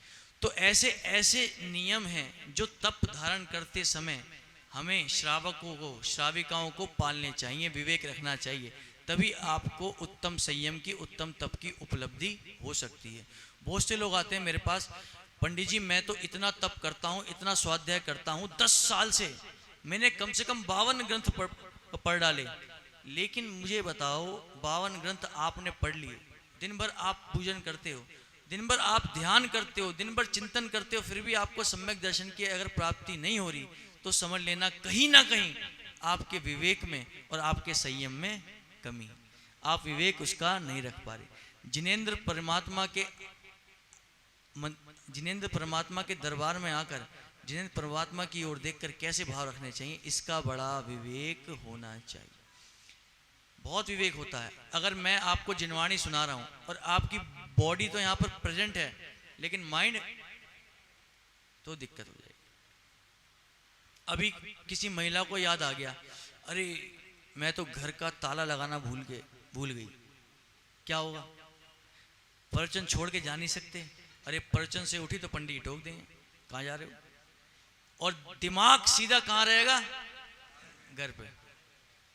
तो ऐसे ऐसे नियम हैं जो तप धारण करते समय हमें श्रावकों को, श्राविकाओं को पालने चाहिए, विवेक रखना चाहिए। तभी आपको उत्तम संयम की, उत्तम तप की उपलब्धि हो सकती है। बहुत से लोग आते हैं मेरे पास, पंडित जी मैं तो इतना तप करता हूँ, इतना स्वाध्याय करता हूँ, 10 साल से मैंने कम से कम 52 ग्रंथ पढ़ डाले। लेकिन मुझे बताओ, 52 ग्रंथ आपने पढ़ लिए, दिन भर आप पूजन करते हो, दिन भर आप ध्यान करते हो, दिन भर चिंतन करते हो, फिर भी आपको सम्यक दर्शन की अगर प्राप्ति नहीं हो रही, तो समझ लेना कहीं ना कहीं आपके विवेक में और आपके संयम में कमी, आप विवेक उसका नहीं रख पा रहे। जिनेंद्र परमात्मा के दरबार में आकर जिनेंद्र परमात्मा की ओर देखकर कैसे भाव रखने चाहिए, इसका बड़ा विवेक होना चाहिए। बहुत विवेक होता है। अगर मैं आपको जिनवाणी सुना रहा हूं और आपकी बॉडी तो यहां पर प्रेजेंट है, लेकिन माइंड, तो दिक्कत हो जाएगी। अभी किसी महिला को याद आ गया, अरे मैं तो घर का ताला लगाना भूल गई, क्या होगा? प्रवचन छोड़ के जा नहीं सकते। अरे प्रवचन से उठी तो पंडित ठोक देंगे, कहाँ जा रहे हो। और दिमाग सीधा कहाँ रहेगा, घर पे,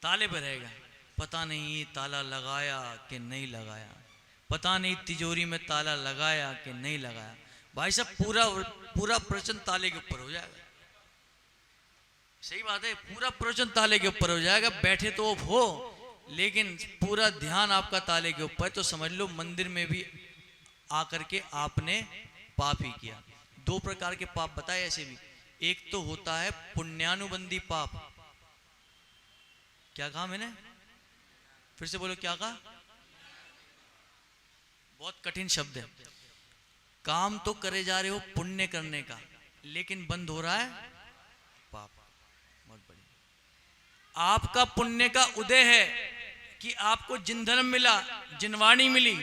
ताले पे रहेगा। पता नहीं ताला लगाया कि नहीं लगाया, पता नहीं तिजोरी में ताला लगाया कि नहीं लगाया। भाई साहब पूरा पूरा प्रवचन ताले के ऊपर हो जाएगा। सही बात है, पूरा प्रवचन ताले के ऊपर हो जाएगा। बैठे तो हो, लेकिन पूरा ध्यान आपका ताले के ऊपर, तो समझ लो मंदिर में भी आकर के आपने पाप ही किया। दो प्रकार के पाप बताए ऐसे भी। एक तो होता है पुण्यानुबंधी पाप। क्या कहा मैंने, फिर से बोलो, क्या कहा, बहुत कठिन शब्द है। काम तो करे जा रहे हो पुण्य करने का, लेकिन बंद हो रहा है पाप। बहुत बढ़िया, आपका पुण्य का उदय है कि आपको जिन धर्म मिला, जिनवाणी मिली,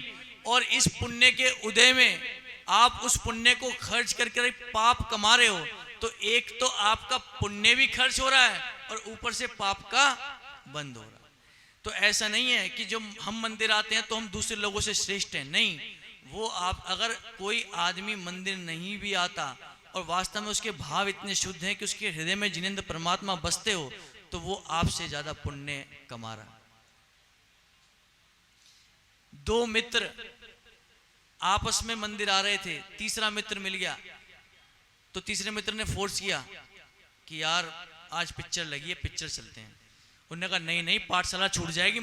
और इस पुण्य के उदय में आप उस पुण्य को खर्च करके पाप कमा रहे हो। तो एक तो आपका पुण्य भी खर्च हो रहा है और ऊपर से पाप का बंद हो रहा है। तो ऐसा नहीं है कि जो हम मंदिर आते हैं तो हम दूसरे लोगों से श्रेष्ठ हैं, नहीं। वो आप, अगर कोई आदमी मंदिर नहीं भी आता और वास्तव में उसके भाव इतने शुद्ध हैं कि उसके हृदय में जिनेंद्र परमात्मा बसते हो, तो वो आपसे ज्यादा पुण्य कमा रहा है। दो मित्र आपस में मंदिर आ रहे थे, तीसरा मित्र मिल गया, तो तीसरे मित्र ने फोर्स किया कि यार आज पिक्चर लगी है, पिक्चर चलते हैं। उन्होंने कहा नहीं नहीं, पाठशाला छूट जाएगी,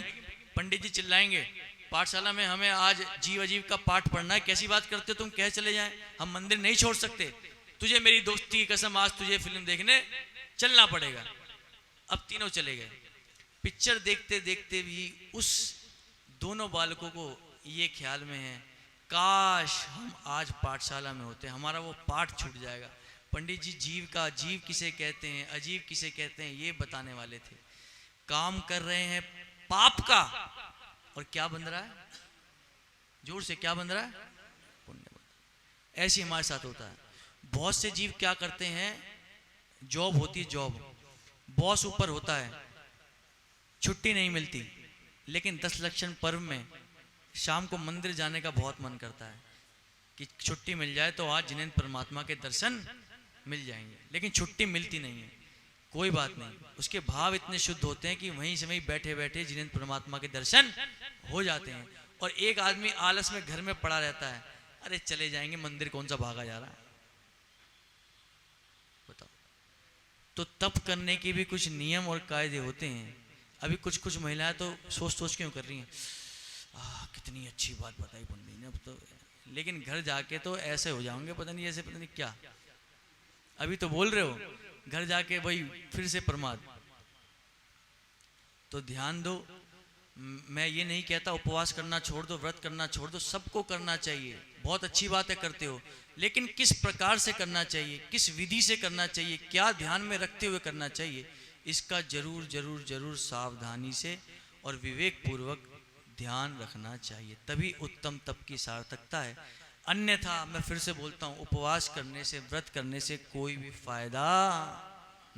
पंडित जी चिल्लाएंगे, पाठशाला में हमें आज जीव अजीव का पाठ पढ़ना है। कैसी बात करते हो तुम, कह चले जाएं, हम मंदिर नहीं छोड़ सकते। तुझे मेरी दोस्ती की कसम, आज तुझे फिल्म देखने चलना पड़ेगा। अब तीनों चले गए। पिक्चर देखते देखते भी उस दोनों बालकों को ये ख्याल में है, काश हम आज पाठशाला में होते, हमारा वो पाठ छूट जाएगा। पंडित जी जीव का, जीव किसे कहते हैं, अजीव किसे कहते हैं, ये बताने वाले थे। काम कर रहे हैं पाप का, और क्या बन रहा है, जोर से क्या बन रहा है, पुण्य बन रहा है। ऐसे हमारे साथ होता है। बहुत से जीव क्या करते हैं, जॉब होती है, जॉब, बॉस ऊपर होता है, छुट्टी नहीं मिलती, लेकिन 10 लक्षण पर्व में शाम को मंदिर जाने का बहुत मन करता है कि छुट्टी मिल जाए तो आज जिनेंद्र परमात्मा के दर्शन मिल जाएंगे, लेकिन छुट्टी मिलती नहीं है। कोई बात नहीं, उसके भाव इतने शुद्ध होते हैं कि वहीं से वहीं बैठे बैठे जिनेंद्र परमात्मा के दर्शन हो जाते हैं। और एक आदमी आलस में घर में पड़ा रहता है, अरे चले जाएंगे मंदिर, कौन सा भागा जा रहा है, बताओ। तो तप करने के भी कुछ नियम और कायदे होते हैं। अभी कुछ कुछ महिलाएं तो सोच क्यों कर रही हैं, कितनी अच्छी बात बताई पंडित ने, अब तो, लेकिन घर जाके तो ऐसे हो जाओगे, पता नहीं ऐसे, पता नहीं क्या। अभी तो बोल रहे हो, घर जाके वही फिर से प्रमाद। तो ध्यान दो, मैं ये नहीं कहता उपवास करना छोड़ दो, व्रत करना छोड़ दो, सबको करना चाहिए, बहुत अच्छी बात है करते हो, लेकिन किस प्रकार से करना चाहिए, किस विधि से करना चाहिए, क्या ध्यान में रखते हुए करना चाहिए, इसका जरूर जरूर जरूर सावधानी से और विवेक पूर्वक ध्यान रखना चाहिए, तभी उत्तम तप की सार्थकता है। अन्यथा मैं फिर से बोलता हूँ, उपवास करने से, व्रत करने से कोई भी फायदा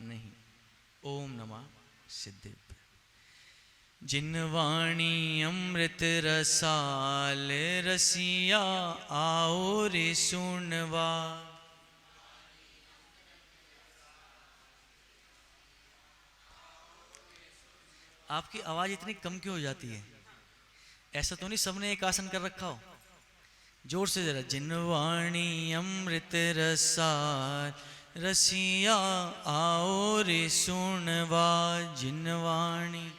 नहीं। ओम नमः सिद्धेभ्य। जिनवाणी अमृत रसाल रसिया, आओ रे सुनवा। आपकी आवाज इतनी कम क्यों हो जाती है? ऐसा तो नहीं सबने एक आसन कर रखा हो? जोर से जरा। जिनवाणी अमृत रसाल रसिया, आओ रे सुनवा। जिनवाणी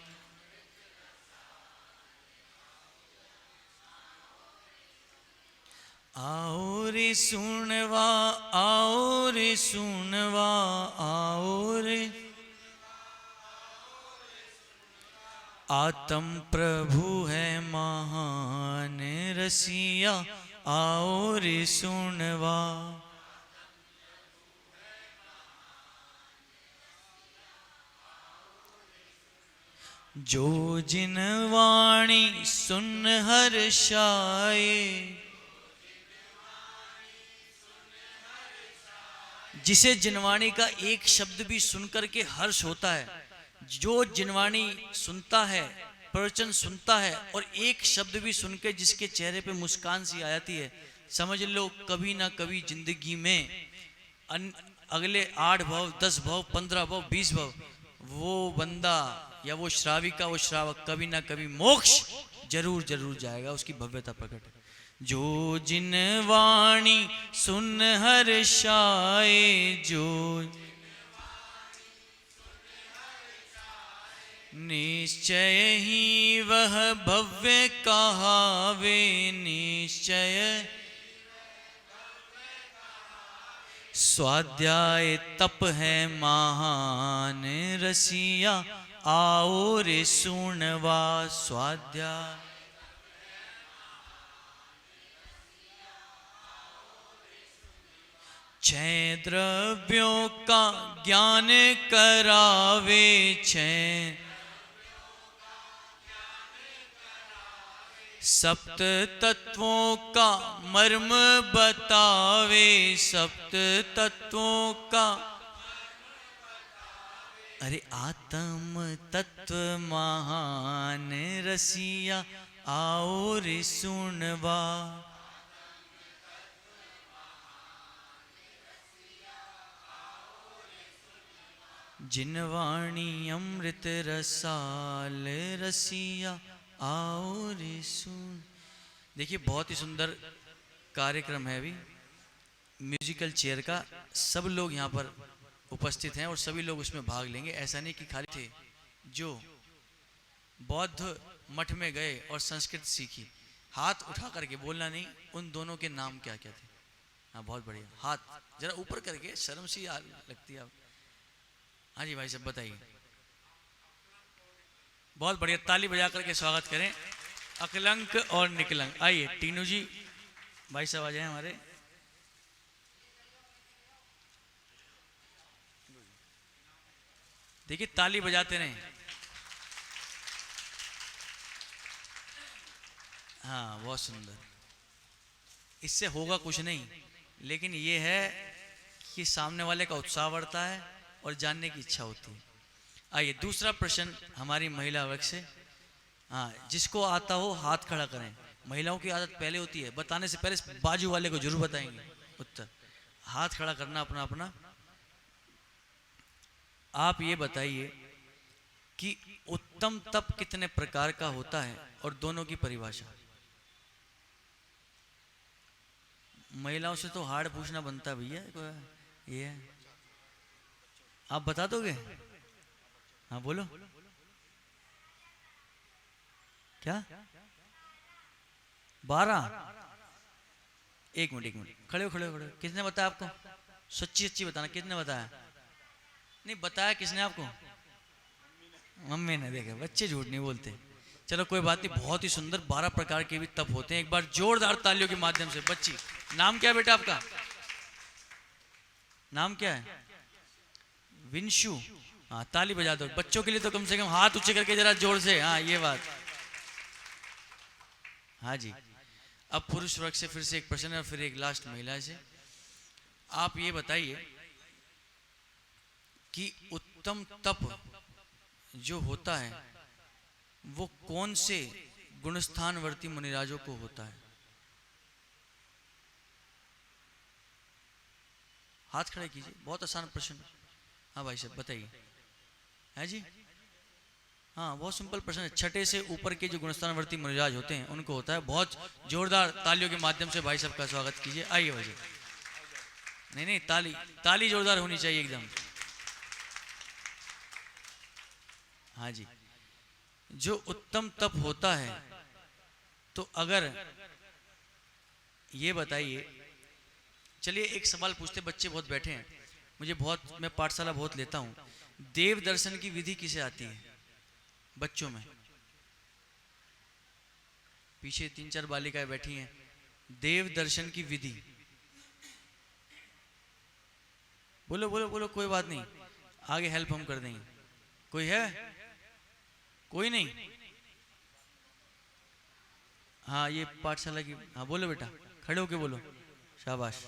आओ रे सुनवा, आओ रे सुनवा, आओ रे। आत्म प्रभु है महान रसिया, आओ रे सुनवा। जो जिनवाणी सुन हर्षाए, जिसे जिनवाणी का एक शब्द भी सुनकर के हर्ष होता है, जो जिनवाणी सुनता है प्रवचन सुनता है और एक शब्द भी सुन के जिसके चेहरे पे मुस्कान सी आ जाती है, समझ लो कभी ना कभी जिंदगी में अगले 8 भव 10 भव 15 भव 20 भव वो बंदा या वो श्राविका वो श्रावक कभी ना कभी मोक्ष जरूर जरूर जाएगा। उसकी भव्यता प्रकट है। जो जिन वाणी सुन हर्षाए, जो निश्चय ही वह भव्य कहावे, निश्चय स्वाध्याय तप है महान रसिया, आओ रे सुनवा स्वाध्याय। छह द्रव्यों का ज्ञान करावे, छह सप्त तत्वों का मर्म बतावे, सप्त तत्वों का अरे आत्म तत्व महान रसिया, आओ रे सुनवा। जिन वाणी अमृत रसाल रसिया, आओ रे सुन। देखिए बहुत ही सुंदर कार्यक्रम है अभी म्यूजिकल चेयर का। सब लोग यहाँ पर उपस्थित हैं और सभी लोग उसमें भाग लेंगे। ऐसा नहीं कि खाली थे जो बौद्ध मठ में गए और संस्कृत सीखी, हाथ उठा करके बोलना नहीं, उन दोनों के नाम क्या क्या थे। हाँ बहुत बढ़िया, हाथ जरा ऊपर करके, शर्म सी लगती है। हाँ जी भाई साहब बताइए। बहुत बढ़िया, ताली बजा करके स्वागत करें अकलंक और निकलंक। आइए टीनू जी भाई साहब आ जाए हमारे। देखिए ताली बजाते रहें। हाँ बहुत सुंदर। इससे होगा कुछ नहीं, लेकिन ये है कि सामने वाले का उत्साह बढ़ता है और जानने की इच्छा होती है। आइए दूसरा प्रश्न हमारी महिला वर्ग से। हाँ जिसको आता हो हाथ खड़ा करें। महिलाओं की आदत पहले होती है, बताने से पहले बाजू वाले को जरूर बताएंगे उत्तर। हाथ खड़ा करना अपना अपना। आप ये बताइए कि उत्तम तप कितने प्रकार का होता है और दोनों की परिभाषा। महिलाओं से तो हार्ड पूछना बनता भैया, ये है। आप बता दोगे? हाँ बोलो। क्या 12? एक मिनट खड़े हो खड़े हो खड़े हो। किसने बताया आपको? सच्ची सच्ची बताना, किसने बताया? नहीं बताया किसने आपको? मम्मी ने। देखा बच्चे झूठ नहीं बोलते। चलो कोई बात नहीं, बहुत ही सुंदर 12 प्रकार के भी तप होते हैं। एक बार जोरदार तालियों के माध्यम से। बच्ची नाम क्या है बेटा आपका? नाम क्या है? विंशु। हाँ ताली बजा दो बच्चों के लिए तो कम से कम हाथ ऊंचे करके जरा जोर से। हाँ ये बात। हाँ जी अब पुरुष वर्ग से फिर से एक प्रश्न है और फिर एक लास्ट महिला से। आप ये बताइए कि उत्तम तप जो होता है वो कौन से गुणस्थानवर्ती मुनिराजों को होता है? हाथ खड़े कीजिए, बहुत आसान प्रश्न। हाँ भाई साहब बताइए। है जी? हाँ बहुत सिंपल प्रश्न है। छठे से ऊपर के जो गुणस्थानवर्ती मुनिराज होते हैं उनको होता है। बहुत जोरदार तालियों के माध्यम से भाई साहब का स्वागत कीजिए। आइए भाई साहब। नहीं ताली जोरदार होनी चाहिए एकदम। हाँ जी जो उत्तम तप होता है तो अगर ये बताइए, चलिए एक सवाल पूछते, बच्चे बहुत बैठे हैं, मैं पाठशाला बहुत लेता हूँ। देव दर्शन की विधि किसे आती है बच्चों में? पीछे 3-4 बालिकाएं बैठी हैं। देव दर्शन की विधि बोलो बोलो बोलो। कोई बात नहीं, आगे हेल्प हम कर देंगे। कोई है? कोई नहीं? हाँ ये पाठशाला की। हाँ बोलो बेटा, खड़े होके बोलो। शाबाश।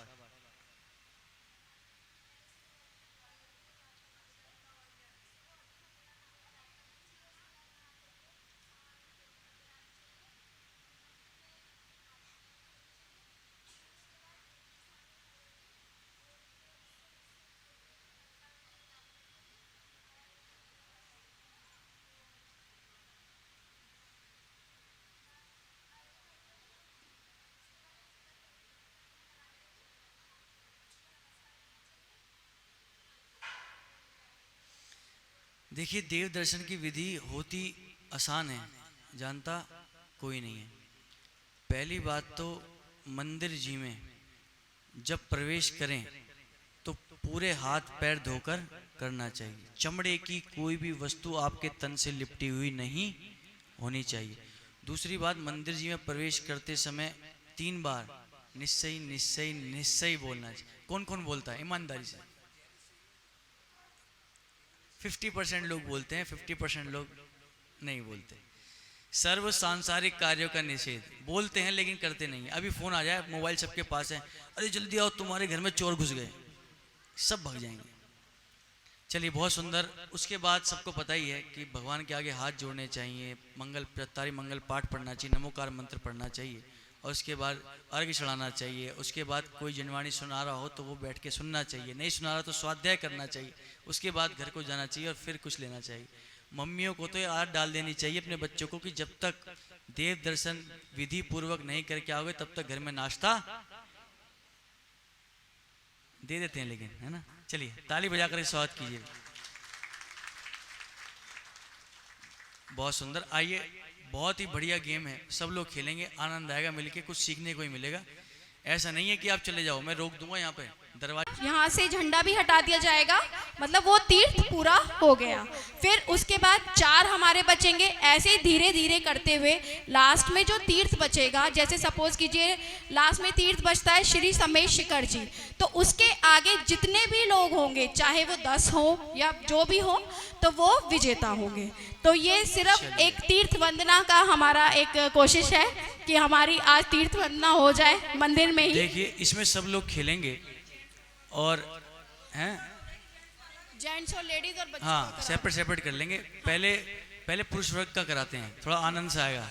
देखिए, देव दर्शन की विधि होती आसान है, जानता कोई नहीं है। पहली बात तो मंदिर जी में जब प्रवेश करें तो पूरे हाथ पैर धोकर करना चाहिए। चमड़े की कोई भी वस्तु आपके तन से लिपटी हुई नहीं होनी चाहिए। दूसरी बात, मंदिर जी में प्रवेश करते समय 3 बार निश्चय निश्चय निश्चय बोलना चाहिए। कौन कौन बोलता है ईमानदारी से? 50% लोग बोलते हैं, 50% लोग नहीं बोलते। सर्व सांसारिक कार्यों का निषेध, बोलते हैं लेकिन करते नहीं। अभी फोन आ जाए, मोबाइल सबके पास है, अरे जल्दी आओ तुम्हारे घर में चोर घुस गए, सब भाग जाएंगे। चलिए, बहुत सुंदर। उसके बाद सबको पता ही है कि भगवान के आगे हाथ जोड़ने चाहिए, मंगल प्रतारी मंगल पाठ पढ़ना चाहिए, नमोकार मंत्र पढ़ना चाहिए, और उसके बाद अर्घ्य चढ़ाना चाहिए। उसके बाद कोई जनवाणी सुना रहा हो तो वो बैठ के सुनना चाहिए, नहीं सुना रहा तो स्वाध्याय करना चाहिए। उसके बाद घर को जाना चाहिए और फिर कुछ लेना चाहिए। मम्मियों को तो ये आदत डाल देनी चाहिए अपने बच्चों को कि जब तक देव दर्शन विधि पूर्वक नहीं करके आओगे तब तक घर में नाश्ता दे देते हैं, लेकिन है ना। चलिए, ताली बजाकर स्वागत कीजिए। बहुत सुंदर। आइए, बहुत ही बढ़िया गेम है, सब लोग खेलेंगे, आनंद आएगा, मिलके कुछ सीखने को ही मिलेगा। ऐसा नहीं है कि आप चले जाओ, मैं रोक दूंगा यहाँ पे दरवाजा। यहाँ से झंडा भी हटा दिया जाएगा, मतलब वो तीर्थ पूरा हो गया। फिर उसके बाद 4 हमारे बचेंगे। ऐसे धीरे धीरे करते हुए लास्ट में जो तीर्थ बचेगा, जैसे सपोज कीजिए लास्ट में तीर्थ बचता है श्री समेत शिखर जी, तो उसके आगे जितने भी लोग होंगे, चाहे वो 10 हो या जो भी हो, तो वो विजेता होंगे। तो ये सिर्फ एक तीर्थ वंदना का हमारा एक कोशिश है कि हमारी आज तीर्थ वंदना हो जाए मंदिर में ही। देखिए, इसमें सब लोग खेलेंगे और हैं, जेंट्स और लेडीज और बच्चे, हाँ, सेपरेट कर लेंगे। पहले पुरुष वर्ग का कराते हैं, थोड़ा आनंद से आएगा,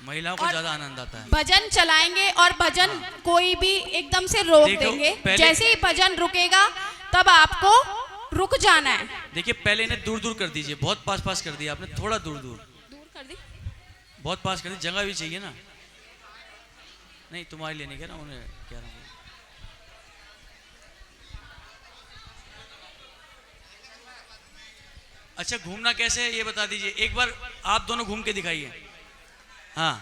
महिलाओं को ज्यादा आनंद आता है। भजन चलाएंगे और भजन कोई भी एकदम से रोक देंगे, जैसे ही भजन रुकेगा तब आपको रुक जाना है। देखिए, पहले इन्हें दूर दूर कर दीजिए, बहुत पास कर दिया आपने, थोड़ा दूर कर दी, बहुत पास कर दी, जगह भी चाहिए ना। नहीं, तुम्हारे लिए नहीं कह रहा, उन्हें कह रहा हूँ। अच्छा, घूमना कैसे है ये बता दीजिए, एक बार आप दोनों घूम के दिखाइए। हाँ,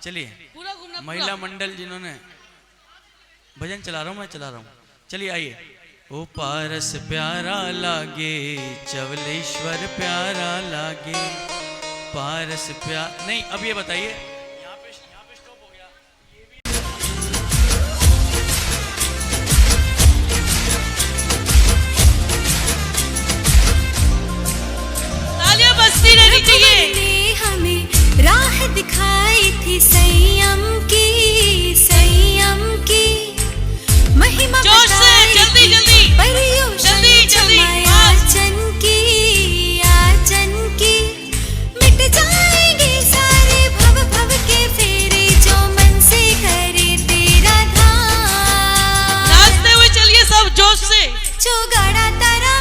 चलिए, पूरा घूमना। महिला मंडल जिन्होंने भजन चला रहा हूँ, मैं चला रहा हूँ, चलिए आइए। ओ पारस प्यारा लागे, चवलेश्वर प्यारा लागे, पारस प्यार। नहीं, अब ये बताइए, यहाँ पे स्टॉप हो गया। तालियां बजती रहनी चाहिए। हमें राह दिखाई थी संयम की महिमा, जोश से, जल्दी जल्दी जल्दी आचन की मिट जाएंगे सारे भव भव के फेरे, जो मन से करे तेरा धाम। नाचते हुए चलिए सब जोश से। जो गाड़ा तारा,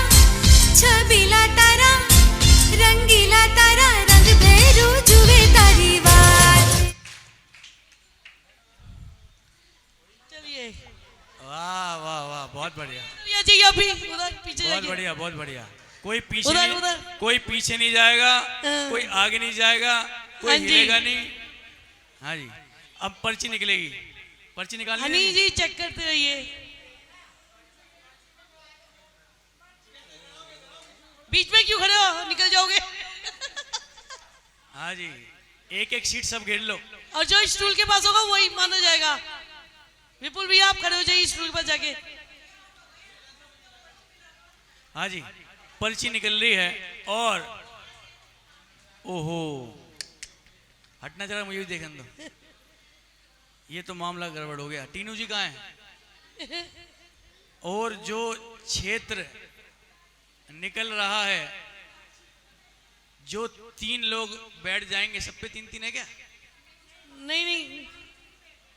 छबीला तारा, रंगीला तारा, रंग भैरू जुए तारी वार। चलिए, वाह वाह वाह, बहुत बढ़िया, जी अभी उधर पीछे बहुत जाइए। बढ़िया, बहुत बढ़िया। कोई पीछे उधर, नहीं, उधर। कोई पीछे नहीं जाएगा, कोई आगे नहीं जाएगा, कोई हाँ जी। हिलेगा नहीं। हाँ जी, अब पर्ची निकलेगी, पर्ची निकाल हनी जी चेक करते रहिए। बीच में क्यों खड़े हो, निकल जाओगे। हाँ जी, एक सीट सब घेर लो। और जो स्टूल के पास होगा वही माना जाएगा। विपुल भैया आप खड़े हो जाइए स्टूल के पास जाके। हाँ जी, पर्ची निकल रही है और ओहो, हटना जरा, मुझे भी देखने दो। ये तो मामला गड़बड़ हो गया। टीनू जी कहाँ हैं? और जो क्षेत्र निकल रहा है, जो 3 लोग बैठ जाएंगे, सब पे 3-3 है क्या? नहीं,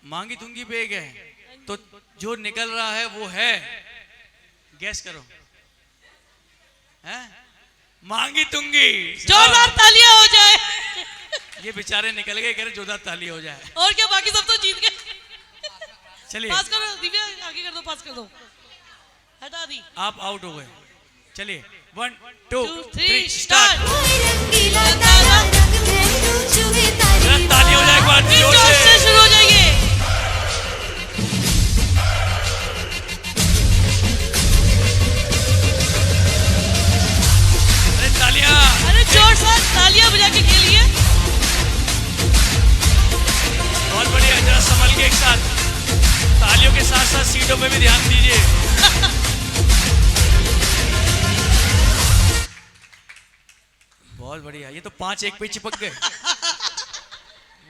मांगी तुंगी पे एक है, तो जो निकल रहा है वो है, गैस करो। हैं? मांगी तुंगी। जोरदार तालियां हो जाए। ये बेचारे निकल गए, कह रहे जोरदार ताली हो जाए। और क्या, बाकी सब तो जीत गए। चलिए, पास करो दिव्या, आगे कर दो, पास कर दो, हटा दी। आप आउट हो गए। चलिए, 1 2 2 3 3 स्टार्ट। स्टार्ट। कोई रंगीला तारा रंग महरू चुहे तारी ताली हो जाए एक बार फिर जोर जोर से से। शुरू हो जाएंगे। अरे तालियां। अरे जोर से तालियां बजा के खेलिए। बहुत बढ़िया, जरा संभल के एक साथ। तालियों के साथ साथ सीटों पे भी ध्यान दीजिए। बहुत बढ़िया, ये तो 5 एक पे चिपक गए।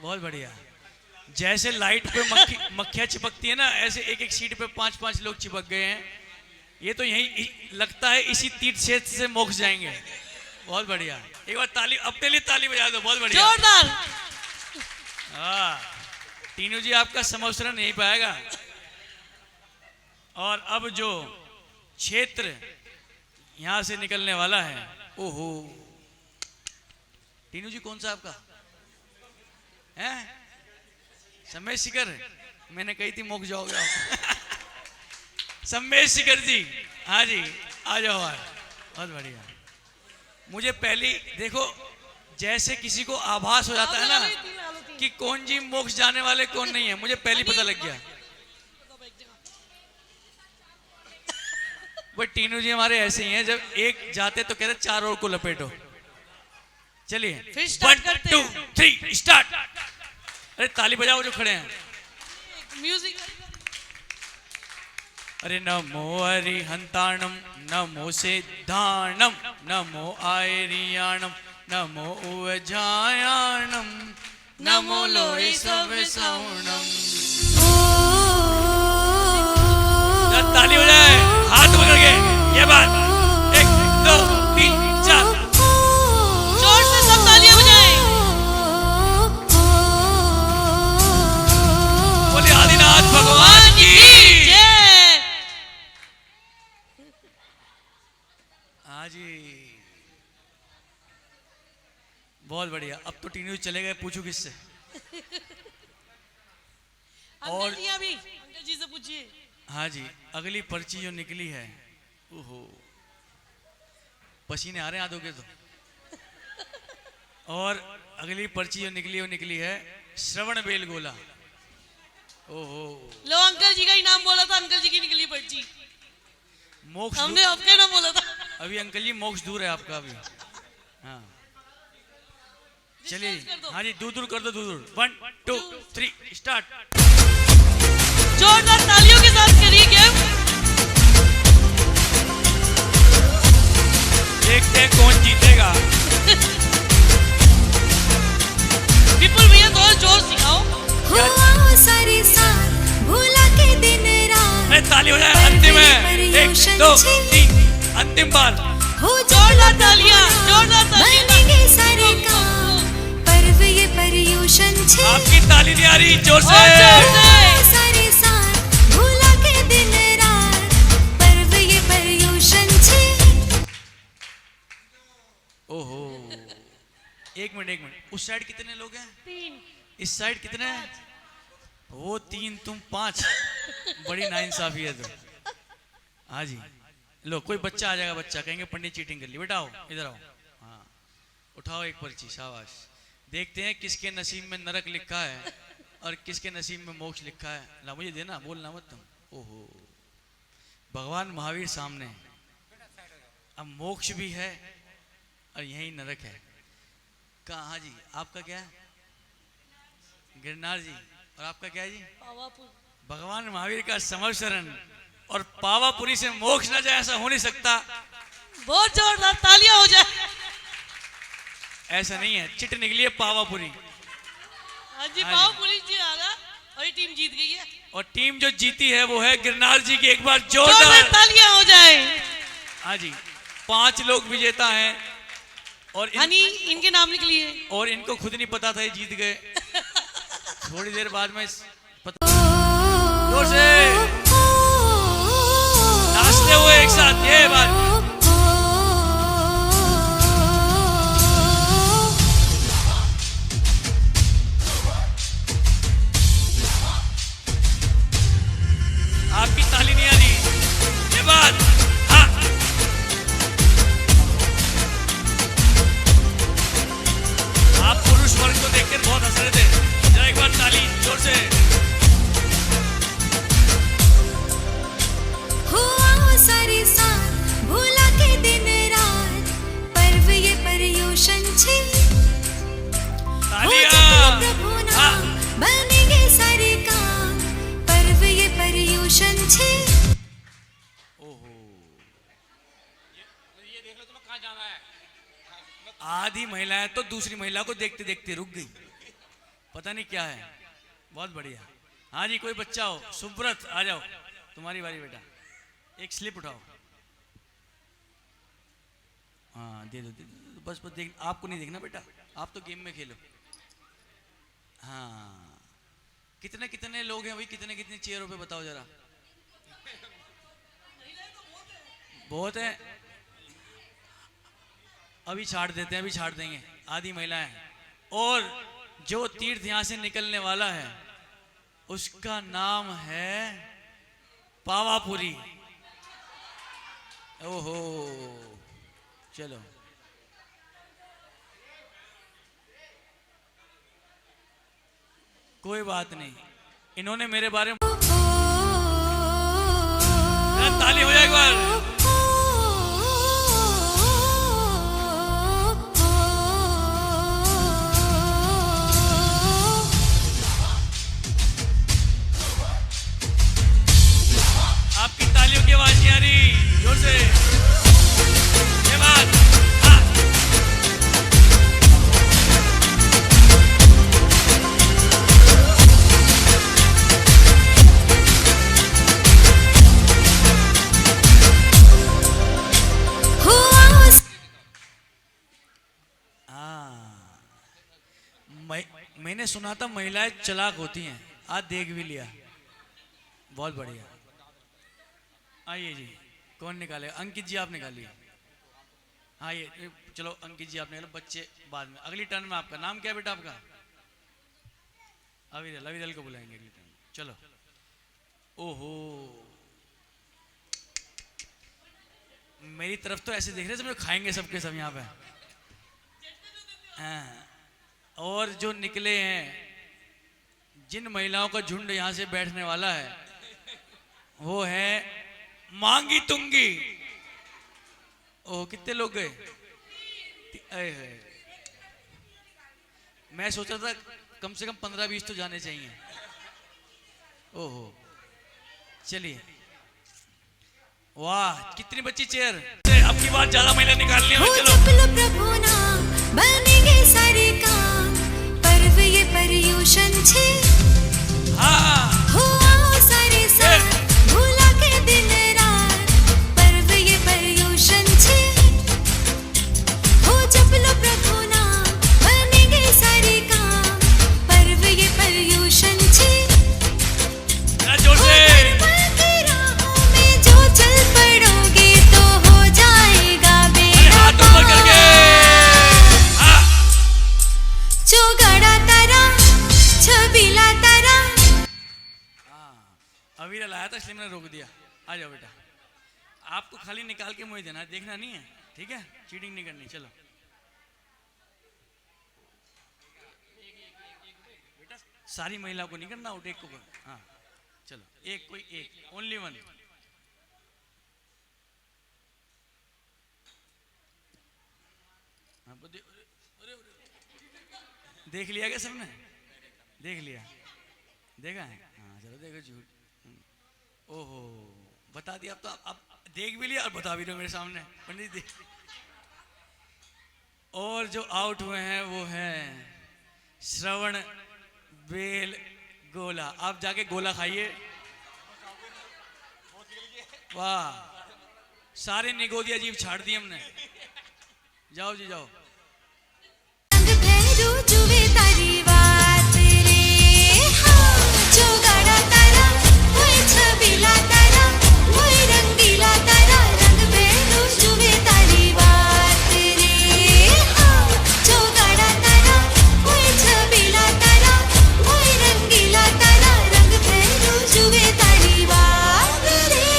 बहुत बढ़िया, जैसे लाइट पे मक्खियाँ चिपकती है ना, ऐसे एक एक सीट पे 5-5 लोग चिपक गए हैं। ये तो यही लगता है इसी तीर्थ क्षेत्र से मोक्ष जाएंगे। बहुत बढ़िया, एक बार ताली अपने लिए ताली बजा दो। बहुत बढ़िया, जोरदार। हाँ, टीनू जी आपका समवसरण नहीं पाएगा। और अब जो क्षेत्र यहां से निकलने वाला है, ओहो, टीनू जी कौन सा आपका है? समय शिखर, मैंने कही थी मोक्ष जाओगे आप। समय शिखर जी, हाँ जी, आ जाओ यार। बहुत बढ़िया, मुझे पहली देखो, जैसे किसी को आभास हो जाता है ना कि कौन जी मोक्ष जाने वाले कौन नहीं है, मुझे पहली पता लग गया। वो टीनू जी हमारे ऐसे ही हैं, जब एक जाते तो कहते 4 और को लपेटो। चलिए फिर start करते 1 2 3 स्टार्ट। अरे ताली बजाओ जो खड़े हैं। म्यूजिक। अरे नमो अरिहंताणम, नमो सिद्धाणम, नमो आयरियाणम, नमो उवजायाणम, नमो लोहि सब सौणम। ताली हो जाए, हाथ पकड़ के, ये बात 1 2 3 4। जोर से सब तालियां बजाएं। बोले आदिनाथ भगवान की जय। हाँ जी, बहुत बढ़िया। अब तो टीनू चले गए, पूछू किससे? अंकल जी अभी अंकल जी से पूछिए। हाँ जी, अगली पर्ची जो निकली है, ओहो, पसीने आ रहे हैं आधों के तो। और अगली पर्ची जो निकली है वो निकली है श्रवण बेलगोला। ओहो, लो अंकल जी का ही नाम बोला था, अंकल जी की निकली पर्ची। मोक्ष हमने आपका नाम बोला था। अभी अंकल जी मोक्ष दूर है आपका अभी। हाँ चलिए, कर दो। हाँ जी, दूर दूर कर दो, दूर दूर। 1 2 3 स्टार्ट। जोरदार तालियों के साथ करिए गेम। देखते हैं कौन जीतेगा। विपुल भैया थोड़ा जोर सिखाओ। हुआ सारे साथ भूला के दिन रात अरे ताली हो जाए, अंतिम है। 1 2 3 अंतिम बार। हो जोरदार तालियां, जोरदार तालियां। बनेंगे सारे काम पर्व ये पर्यूषण छे आपकी ताली नहीं आ रही, जोर से। और जोर से। सारे साथ भूला के दिन रात पर्व ये पर्यूषण छे। ओहो, एक मिनट, उस साइड कितने लोग हैं? 3 इस साइड कितने हैं? वो 3 तुम 5। बड़ी नाइंसाफी है तो। हाँ जी, लो कोई बच्चा आ जाएगा, बच्चा कहेंगे पंडित चीटिंग कर ली। बेटा आओ, इधर आओ। हाँ, उठाओ एक पर्ची, शाबाश। देखते हैं किसके नसीब में नरक लिखा है और किसके नसीब में मोक्ष लिखा है। ला मुझे देना, बोलना मत तुम। ओहो, भगवान महावीर सामने। अब मोक्ष भी है और यही नरक है। कहाँ जी, आपका क्या है? गिरनार जी। और आपका क्या है जी? पावापुर। भगवान महावीर का समवसरण और पावापुरी से मोक्ष न जाए, ऐसा हो नहीं सकता। बहुत जोरदार तालियां हो जाए। ऐसा नहीं है, चिट निकली है पावापुरी। हाँ जी, हाँ जी। पावापुरी जी आ रहा और ये टीम जीत गई है। और टीम जो जीती है वो है गिरनार जी की। एक बार जोरदार जोरदार। तालियां हो जाए। हाँ जी, 5 लोग विजेता हैं और हनी इनके नाम निकली है। और इनको खुद नहीं पता था ये जीत गए। थोड़ी देर बाद में पता, जोर से नाचते हुए एक साथ, ये बात। आपकी ताली नहीं आ रही, ये बात। हाँ आधी महिलाएं तो दूसरी महिला को देखते देखते रुक गई, पता नहीं क्या है। बहुत बढ़िया। हाँ जी, कोई बच्चा हो, सुब्रत आ जाओ, तुम्हारी बारी बेटा। एक स्लिप उठाओ। हाँ दे दो, बस बस देख, आपको नहीं देखना बेटा, आप तो गेम में खेलो। हाँ, कितने कितने लोग हैं भाई, कितने कितने चेयरों पे बताओ जरा। बहुत है, अभी छाड़ देते हैं, अभी छाड़ देंगे। आधी महिलाएं हैं। और जो तीर्थ यहां से निकलने वाला है उसका नाम है पावापुरी। ओहो, चलो कोई बात नहीं, इन्होंने मेरे बारे में ताली हो जाए एक बार। आपकी तालियों की आवाज नहीं आ रही, जोर से। ये बात मैंने सुना था महिलाएं चालाक होती हैं, आज देख भी लिया। बहुत बढ़िया। आइए जी, कौन निकाले? अंकित जी आप निकालिए। हाँ ये चलो, अंकित जी आप निकालो, बच्चे बाद में, अगली टर्न में। आपका नाम क्या है बेटा आपका? अविरल, अविरल को बुलाएंगे अगली टर्न। चलो। ओहो, मेरी तरफ तो ऐसे देख रहे सब खाएंगे सबके सब यहाँ पे। हाँ। और जो निकले हैं, जिन महिलाओं का झुंड यहाँ से बैठने वाला है वो है मांगी तुंगी। ओह, कितने लोग गए? मैं सोच रहा था कम से कम 15-20 तो जाने चाहिए। ओहो, चलिए। वाह, कितनी बच्ची चेयर। अब की बात ज्यादा महिला निकालनी है। चलो प्रभु नाम बनेंगे सारे काम, पर्व ये पर्युषण छे। हाँ हो आओ सारे साथ, भूला के दिन रात, पर्व ये पर्युषण छे। हो जप लो प्रभु नाम बनेंगे सारे काम, पर्व ये पर्युषण छे। जोर से। जो चल पड़ोगे तो हो जाएगा बेड़ा पार। जो गड़ा तारा छबीला तारा। अभी लाया था इसलिए मैंने रोक दिया। आ जाओ बेटा, आपको खाली निकाल के मुझे देना, देखना नहीं है, ठीक है? चीटिंग नहीं करनी। चलो बेटा, सारी महिला को नहीं करना, आउट एक को कर। हाँ चलो, एक कोई एक, ओनली वन। देख लिया क्या सबने? देख लिया, देखा है? हाँ चलो, देखो झूठ। ओहो, बता दिया। अब तो आप देख भी लिया और बता भी रहे हो मेरे सामने, पंडित जी। और जो आउट हुए हैं वो हैं श्रवण, बेल, गोला। आप जाके गोला खाइए। वाह, सारे निगोदिया जीव छाड़ दिए हमने। जाओ जी जाओ। रंग भैरू जुवे तारी बात रे। हाँ, जो गड़ा तारा वही छबीला तारा, वही रंगीला तारा। रंग भैरू जुवे तारी बात रे। हाँ, जो गड़ा तारा वही छबीला तारा, वही रंगीला तारा। रंग भैरू जुवे तारी बात रे।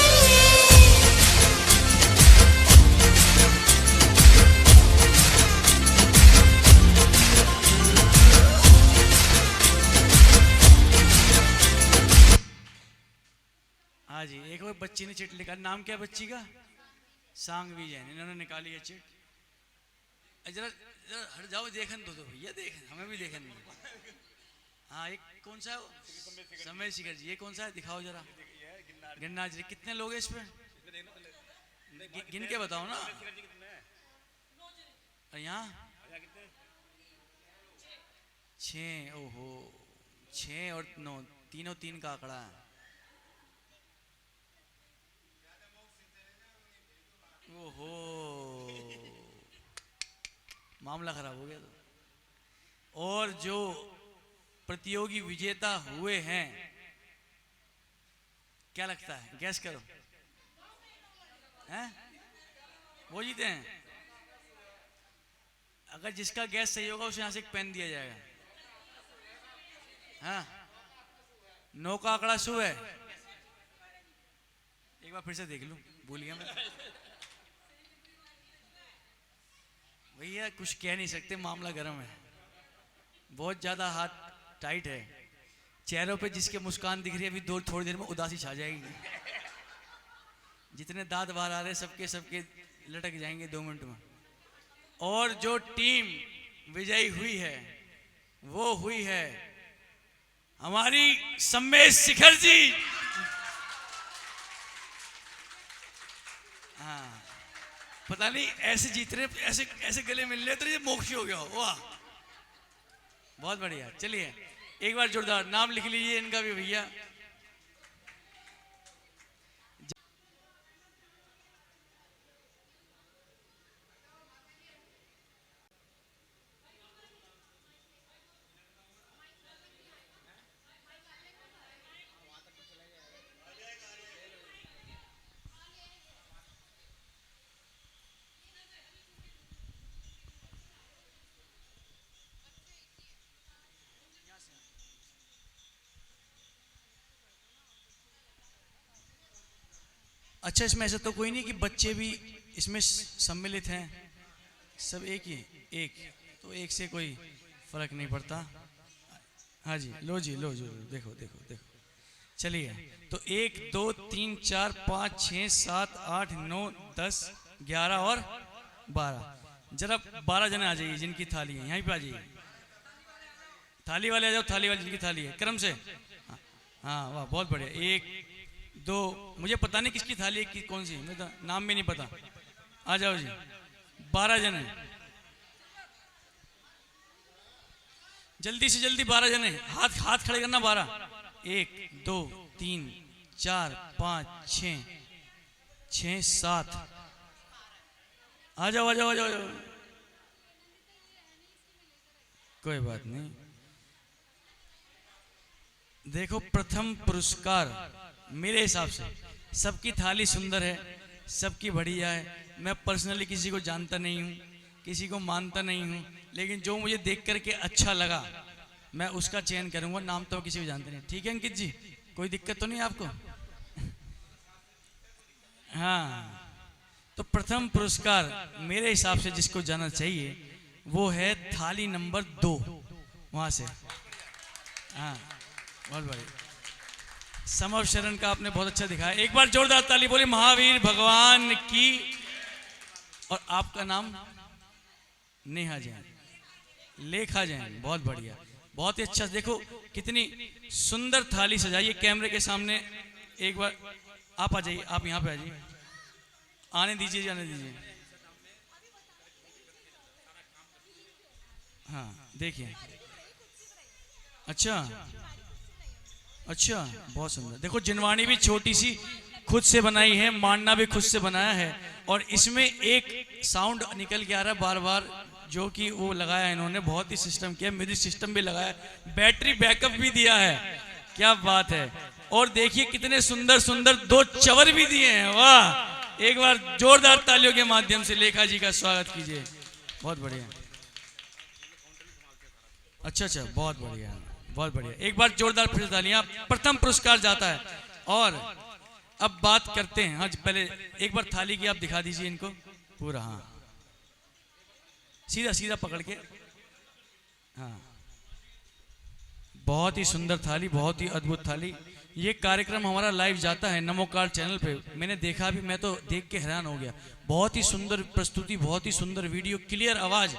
हाँ जी, एक और बच्ची ने चिट निकाली। नाम क्या है बच्ची का? सांगवी जैन। इन्होंने निकाली है चिट। जरा जरा हट जाओ, देखन दो भैया, देखन, हमें भी देखन नहीं। हाँ, एक कौन सा है वो? समय शिखर जी। ये कौन सा है, दिखाओ जरा। गिरनार जी। कितने लोग हैं इस पे? गिन के बताओ ना। और यहाँ 6, ओहो 6 और 9, तीनों 3 का आंकड़ा है। ओहो मामला खराब हो गया तो। और जो प्रतियोगी विजेता हुए हैं, क्या लगता है, गैस करो, हैं? वो जीते हैं। अगर जिसका गैस सही होगा उसे यहां से एक पेन दिया जाएगा। हाँ 9 का आंकड़ा शुभ है। एक बार फिर से देख लूं, भूल गया मैं। भैया कुछ कह नहीं सकते, मामला गर्म है, बहुत ज्यादा हाथ टाइट है। चेहरों पे जिसके मुस्कान दिख रही है अभी थोड़ी देर में उदासी छा जाएगी। जितने दांत बाहर आ रहे सबके लटक जाएंगे 2 मिनट में। और जो टीम विजयी हुई है वो हुई है हमारी सम्मेश शिखर जी। हाँ पता नहीं ऐसे जीत रहे, ऐसे गले मिल रहे तो ये मोक्ष हो गया हो। वाह बहुत बढ़िया। चलिए एक बार जोरदार नाम लिख लीजिए इनका भी भैया। अच्छा इसमें ऐसा तो कोई नहीं कि बच्चे भी इसमें सम्मिलित हैं? सब एक ही, एक तो एक से कोई फर्क नहीं पड़ता। हाँ जी लो जी लो जी, देखो देखो देखो। चलिए तो 1 2 3 4 5 6 7 8 9 10 11 और 12। जरा 12 जने आ जाइए जिनकी थाली है, यहीं पे आ जाइए। थाली वाले आ जाओ, थाली वाले जिनकी थाली है क्रम से। हाँ वाह बहुत बढ़िया। 1 2, मुझे पता नहीं किसकी थाली है कौन सी, मुझे नाम भी नहीं पता। आ जाओ जी 12 जने, जल्दी से जल्दी 12 जने, हाथ खड़े करना। 12 1 2 3 4 5 6 7। आ जाओ आ जाओ आ जाओ। कोई बात नहीं। देखो प्रथम पुरस्कार मेरे हिसाब से सबकी थाली सुंदर है, सबकी बढ़िया है। मैं पर्सनली किसी को जानता नहीं हूँ, किसी को मानता नहीं हूँ, लेकिन जो मुझे देख करके अच्छा लगा मैं उसका चयन करूँगा। नाम तो किसी को जानते नहीं। ठीक है अंकित जी, कोई दिक्कत तो नहीं आपको? हाँ तो प्रथम पुरस्कार मेरे हिसाब से जिसको जाना चाहिए वो है थाली नंबर 2 वहाँ से। हाँ बहुत बढ़िया। समव शरण का आपने बहुत अच्छा दिखाया। एक बार जोरदार ताली बोले महावीर भगवान की। और आपका नाम? नेहा जैन, लेखा जैन, बहुत बढ़िया, बहुत ही अच्छा। देखो कितनी सुंदर थाली सजाई है कैमरे के सामने। एक बार आप आ जाइए, आप यहाँ पे आ जाइए। आने दीजिए जाने दीजिए। हाँ देखिए, अच्छा अच्छा बहुत सुंदर। देखो जिनवाणी भी छोटी सी खुद से बनाई है, मांडना भी खुद से बनाया है। और इसमें एक साउंड निकल के आ रहा है बार बार, जो कि वो लगाया है इन्होंने, बहुत ही सिस्टम किया, म्यूजिक सिस्टम भी लगाया, बैटरी बैकअप भी दिया है, क्या बात है। और देखिए कितने सुंदर सुंदर 2 चवर भी दिए हैं, वाह। एक बार जोरदार तालियों के माध्यम से लेखा जी का स्वागत कीजिए। बहुत बढ़िया, अच्छा अच्छा बहुत बढ़िया बहुत बढ़िया। एक बार जोरदार फिर तालियां। प्रथम पुरस्कार जाता है। और अब बात करते हैं, हाँ पहले एक बार थाली की आप दिखा दीजिए इनको पूरा। हाँ सीधा सीधा पकड़ के, हाँ बहुत ही सुंदर थाली, बहुत ही अद्भुत थाली। ये कार्यक्रम हमारा लाइव जाता है नमोकार चैनल पे, मैंने देखा भी, मैं तो देख के हैरान हो गया। बहुत ही सुंदर प्रस्तुति, बहुत ही सुंदर वीडियो, क्लियर आवाज।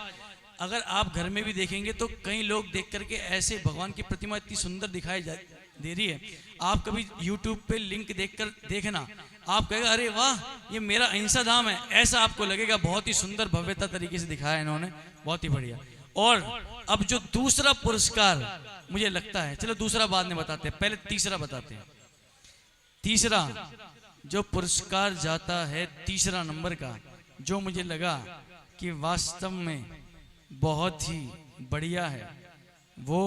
अगर आप घर में भी देखेंगे तो कई लोग देख करके ऐसे भगवान की प्रतिमा इतनी सुंदर दिखाई दे रही है। आप कभी YouTube पे लिंक देखकर देखना, आप कहेगा अरे वाह ये मेरा अहिंसा धाम है, ऐसा आपको लगेगा। बहुत ही सुंदर भव्यता तरीके से दिखाया इन्होंने, बहुत ही बढ़िया। और अब जो दूसरा पुरस्कार मुझे लगता है, चलो दूसरा बाद में बताते हैं, पहले तीसरा बताते हैं। तीसरा जो पुरस्कार जाता है तीसरा नंबर का, जो मुझे लगा कि वास्तव में बहुत ही बढ़िया है, वो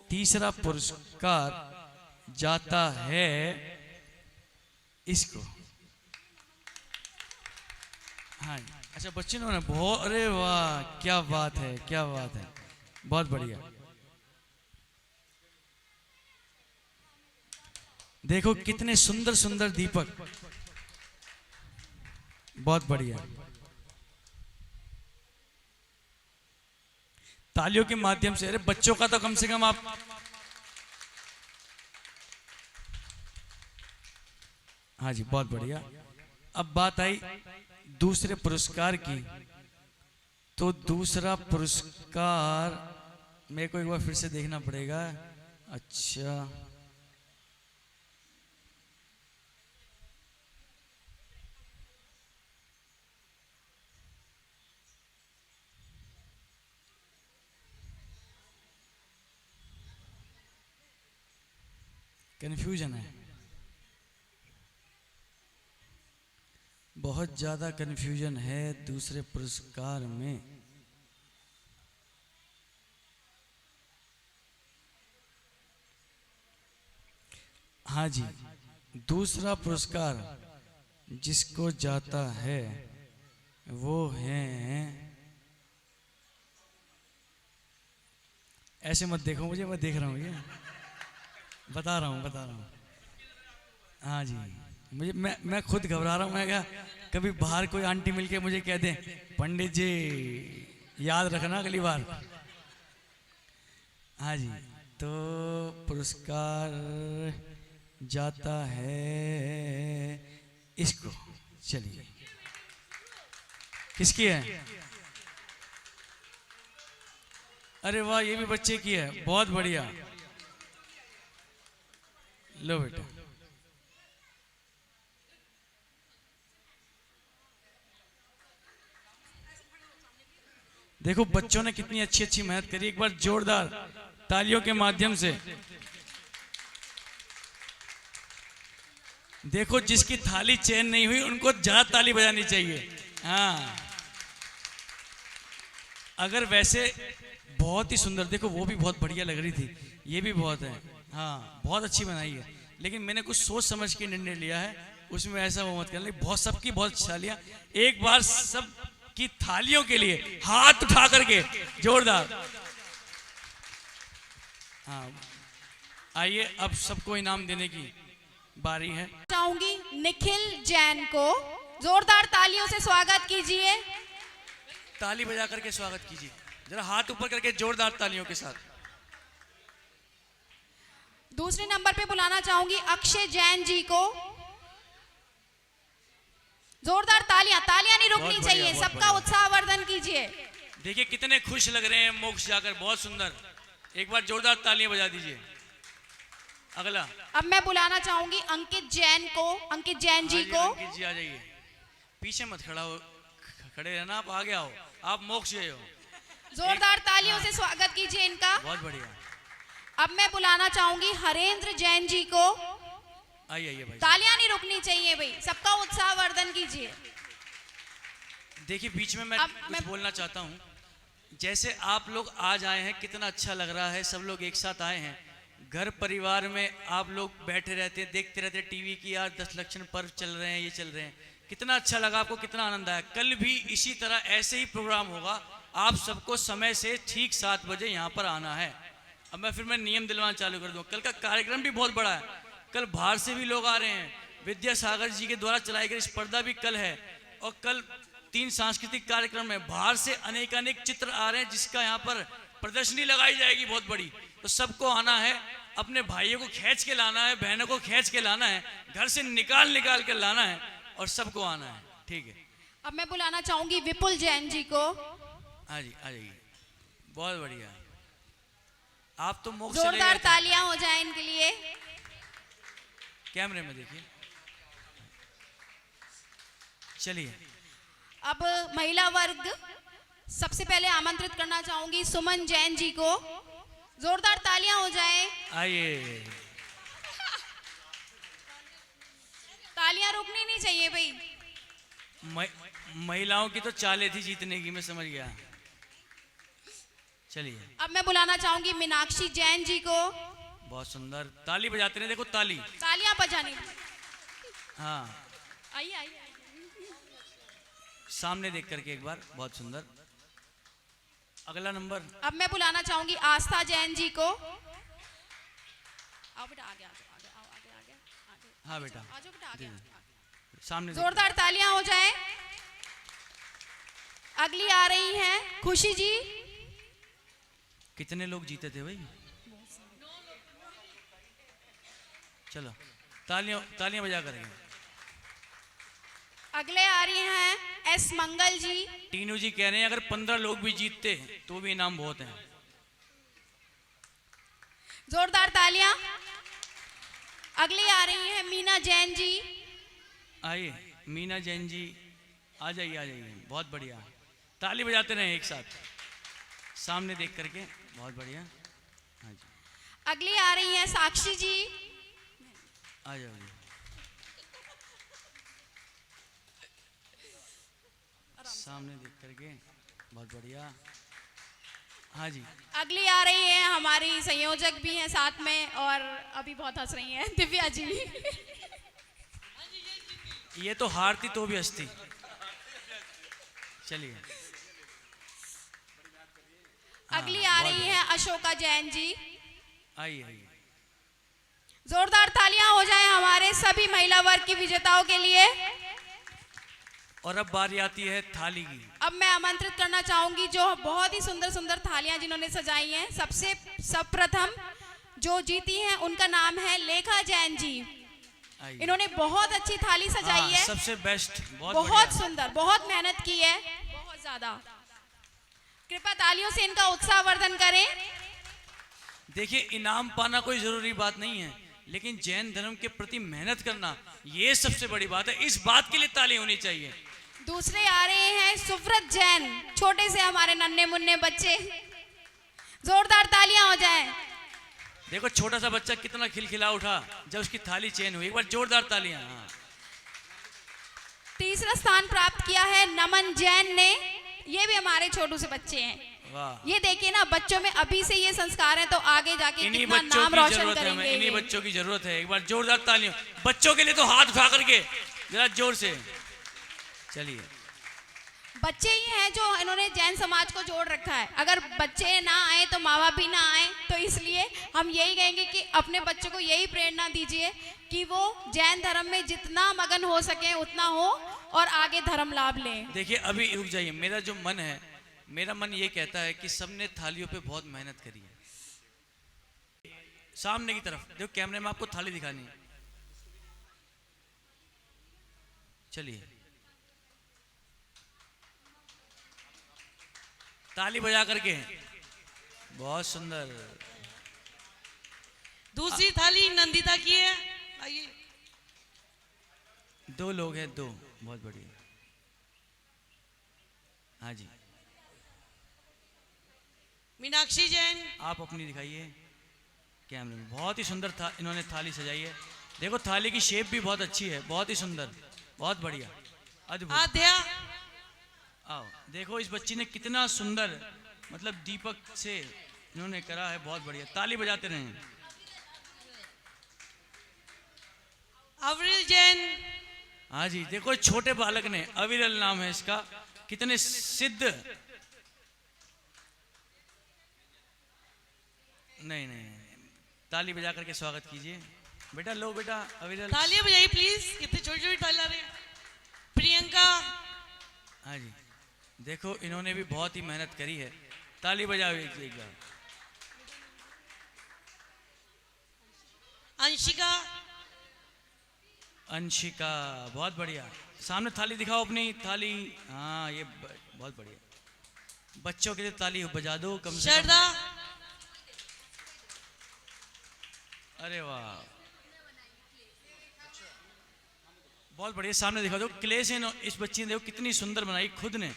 तीसरा पुरस्कार जाता है इसको। हाँ अच्छा बच्चों ने बहुत, अरे वाह क्या बात है, क्या बात है, बहुत बढ़िया। देखो कितने सुंदर सुंदर दीपक, बहुत बढ़िया। तालियों के माध्यम से, अरे बच्चों का तो कम से कम आप, हाँ जी बहुत बढ़िया। अब बात आई दूसरे पुरस्कार की, तो दूसरा पुरस्कार मेरे को एक बार फिर से देखना पड़ेगा। अच्छा कंफ्यूजन है, बहुत ज्यादा कंफ्यूजन है दूसरे पुरस्कार में। हाँ जी दूसरा पुरस्कार जिसको जाता है वो है, ऐसे मत देखो मुझे, मैं देख रहा हूँ, ये बता रहा हूँ। हाँ जी मुझे, मैं खुद घबरा रहा हूँ। मैं क्या कभी बाहर कोई आंटी मिलके मुझे कह दे पंडित जी याद रखना अगली बार। हाँ जी तो पुरस्कार जाता है इसको, चलिए किसकी है? अरे वाह ये भी बच्चे की है, बहुत बढ़िया। लो बेटा देखो बच्चों ने कितनी अच्छी अच्छी मेहनत करी, एक बार जोरदार तालियों के माध्यम से। देखो जिसकी थाली चेन नहीं हुई उनको ज्यादा ताली बजानी चाहिए। हाँ अगर वैसे बहुत ही सुंदर, देखो वो भी बहुत बढ़िया लग रही थी, ये भी बहुत है, हाँ बहुत अच्छी बनाई है। लेकिन मैंने कुछ सोच समझ के निर्णय लिया है, उसमें ऐसा वो मत करना। बहुत सबकी बहुत थालियां, एक बार सब की थालियों के लिए हाथ उठा करके जोरदार। हाँ आइए अब सबको इनाम देने की बारी है। चाहूंगी निखिल जैन को, जोरदार तालियों से स्वागत कीजिए। ताली बजा करके स्वागत कीजिए, जरा हाथ ऊपर करके जोरदार तालियों के साथ। दूसरे नंबर पे बुलाना चाहूंगी अक्षय जैन जी को, जोरदार तालियां, तालियां नहीं रुकनी चाहिए, सबका उत्साहवर्धन कीजिए। देखिए कितने खुश लग रहे हैं मोक्ष जाकर, बहुत सुंदर, एक बार जोरदार तालियां बजा दीजिए। अगला अब मैं बुलाना चाहूंगी अंकित जैन को, अंकित जैन जी को। अंकित जी आ जाइए, पीछे मत खड़ा हो, खड़े रहना, आप आगे आओ, आप मोक्ष गए हो। जोरदार तालियों से स्वागत कीजिए इनका। बहुत बढ़िया। अब मैं बुलाना चाहूंगी हरेंद्र जैन जी को, आइए भाई, तालियां नहीं रुकनी चाहिए भाई, सबका उत्साहवर्धन कीजिए। देखिए बीच में मैं कुछ बोलना चाहता हूँ। जैसे आप लोग आज आए हैं, कितना अच्छा लग रहा है, सब लोग एक साथ आए हैं। घर परिवार में आप लोग बैठे रहते, देखते रहते टीवी की, यार 10 लक्षण पर्व चल रहे हैं, ये चल रहे हैं, कितना अच्छा लगा आपको, कितना आनंद आया। कल भी इसी तरह ऐसे ही प्रोग्राम होगा, आप सबको समय से ठीक 7 बजे यहाँ पर आना है। अब मैं नियम दिलवाना चालू कर दूँ। कल का कार्यक्रम भी बहुत बड़ा है, कल बाहर से भी लोग आ रहे हैं, विद्यासागर जी के द्वारा चलाई गई स्पर्धा भी कल है, और कल 3 सांस्कृतिक कार्यक्रम है, बाहर से अनेक चित्र आ रहे हैं, जिसका यहाँ पर प्रदर्शनी लगाई जाएगी बहुत बड़ी। तो सबको आना है, अपने भाइयों को खींच के लाना है, बहनों को खींच के लाना है, घर से निकाल कर लाना है, और सबको आना है, ठीक है। अब मैं बुलाना चाहूंगी विपुल जैन जी को। हाँ जी आ जाइए, बहुत बढ़िया। आप तो मोक्ष जोरदार तालियां हो जाए इनके लिए। कैमरे में देखिए, चलिए अब महिला वर्ग, सबसे पहले आमंत्रित करना चाहूंगी सुमन जैन जी को। जोरदार तालियां हो जाए। आइए। तालियां रुकनी नहीं चाहिए भाई। महिलाओं की तो चालें थी जीतने की, मैं समझ गया। चलिए अब मैं बुलाना चाहूंगी मीनाक्षी जैन जी को। बहुत सुंदर, ताली बजाते रहे, देखो ताली। तालियां बजानी। हाँ, आइए आइए। सामने देख करके एक बार, बहुत सुंदर। अगला नंबर। अब मैं बुलाना चाहूंगी आस्था जैन जी को। आओ बेटा आगे, आगे आगे आओ, आगे आगे आगे। हाँ बेटा, आ जाओ बेटा आगे। सामने देख। जोरदार तालियां हो जाए। अगली आ रही हैं खुशी जी। कितने लोग जीते थे भाई? चलो तालियां तालियां बजा करेंगे। अगले आ रही हैं एस मंगल जी। टीनू जी कह रहे हैं अगर 15 लोग भी जीतते तो भी इनाम बहुत हैं। जोरदार तालियां। अगली आ रही है मीना जैन जी। आइए मीना जैन जी, आ जाइए आ जाइए, बहुत बढ़िया। ताली बजाते रहे एक साथ, सामने देख करके, बहुत बढ़िया। हाँ जी, अगली आ रही है साक्षी जी। आ जाइए। सामने देख करके, बहुत बढ़िया। हाँ जी। अगली आ रही है हमारी संयोजक भी हैं साथ में और अभी बहुत हंस रही हैं, दिव्या जी। ये तो हारती तो भी हंसती। चलिए अगली आ रही है अशोका जैन जी। आइए आइए। जोरदार तालियां हो जाए हमारे सभी महिला वर्ग की विजेताओं के लिए। और अब बारी आती है थाली की। अब मैं आमंत्रित करना चाहूंगी जो बहुत ही सुंदर सुंदर थालियां जिन्होंने सजाई हैं। सबसे सर्वप्रथम जो जीती हैं उनका नाम है लेखा जैन जी। आइए। इन्होंने बहुत अच्छी थाली सजाई हाँ, है, सबसे बेस्ट, बहुत बहुत बढ़िया। सुंदर, बहुत मेहनत की है, बहुत ज्यादा। कृपया तालियों से इनका उत्साहवर्धन करें। देखिए इनाम पाना कोई जरूरी बात नहीं है, लेकिन जैन धर्म के प्रति मेहनत करना ये सबसे बड़ी बात है। इस बात के लिए ताली होनी चाहिए। दूसरे आ रहे हैं सुव्रत जैन, छोटे से हमारे नन्हे मुन्ने बच्चे। जोरदार तालियां हो जाएं। देखो छोटा सा बच्चा कितना खिलखिला उठा जब उसकी थाली चेन हुई। एक बार जोरदार तालियां। हाँ। तीसरा स्थान प्राप्त किया है नमन जैन ने। ये भी हमारे छोटू से बच्चे हैं। वाह, ये देखिए ना, बच्चों में अभी से ये संस्कार है तो आगे जाके इन्हीं कितना बच्चों नाम की रोशन जरूरत है हमें, करेंगे इन्हीं ये। बच्चों की जरूरत है। एक बार जोरदार तालियां बच्चों के लिए तो हाथ उठा करके जरा जोर से। चलिए बच्चे ही हैं जो इन्होंने जैन समाज को जोड़ रखा है। अगर बच्चे ना आए तो माँ बाप भी ना आए, तो इसलिए हम यही कहेंगे कि अपने बच्चों को यही प्रेरणा दीजिए कि वो जैन धर्म में जितना मगन हो सके उतना हो और आगे धर्म लाभ लें। देखिए अभी रुक जाइए। मेरा जो मन है, मेरा मन ये कहता है कि सबने थालियों पे बहुत मेहनत करी है। सामने की तरफ देखो, कैमरे में आपको थाली दिखानी है। चलिए ताली बजा करके, बहुत सुंदर। दूसरी थाली नंदिता की है। आइए। 2 लोग हैं, 2, बहुत बढ़िया। हाँ जी, मीनाक्षी जैन। आप अपनी दिखाइए कैमरे में। बहुत ही सुंदर था, इन्होंने थाली सजाई है। देखो थाली की शेप भी बहुत अच्छी है, बहुत ही सुंदर, बहुत बढ़िया, अद्भुत। आध्या। आओ देखो इस बच्ची ने कितना सुंदर, मतलब दीपक से इन्होंने करा है, बहुत बढ़िया। ताली बजाते रहें। अवरिल जैन। हाँ जी, देखो छोटे बालक ने, अविरल नाम है इसका, कितने सिद्ध। नहीं नहीं, ताली बजा करके स्वागत कीजिए। बेटा लो बेटा अविरल। तालियां बजाइए प्लीज। इतनी छोटी छोटी तालियां आ रही हैं। प्रियंका। हाँ जी, देखो इन्होंने भी बहुत ही मेहनत करी है। ताली बजाओ एक बार। अंशिका। अंशिका, बहुत बढ़िया। सामने थाली दिखाओ अपनी थाली। हाँ ये बहुत बढ़िया। बच्चों के लिए ताली बजा दो कम से कम। श्रद्धा। अरे वाह, बहुत बढ़िया, सामने दिखा दो क्ले से इस बच्ची ने देखो कितनी सुंदर बनाई खुद ने,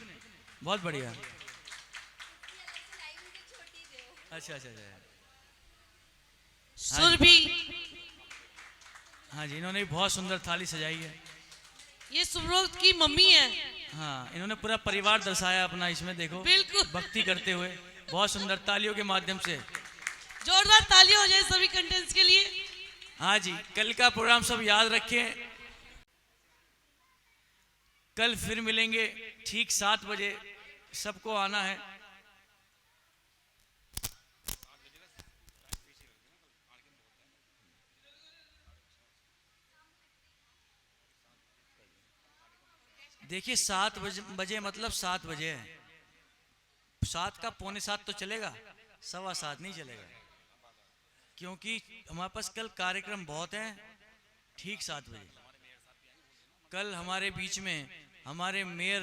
बहुत बढ़िया। अच्छा अच्छा अच्छा, सुरभि, हाँ जी, इन्होंने बहुत सुंदर थाली सजाई है। ये सुब्रोत की मम्मी है। हाँ, इन्होंने पूरा परिवार दर्शाया अपना इसमें, देखो बिल्कुल। भक्ति करते हुए, बहुत सुंदर, तालियों के माध्यम से। जोरदार तालियां हो जाए सभी कंटेंट्स के लिए। हाँ जी, कल का प्रोग्राम सब याद रखें, कल फिर मिलेंगे ठीक 7 बजे, सबको आना है। देखिए 7 बजे मतलब 7 बजे है, 7 का 6:45 तो चलेगा, 7:15 नहीं चलेगा, क्योंकि हमारे पास कल कार्यक्रम बहुत हैं। ठीक 7 बजे कल हमारे बीच में हमारे मेयर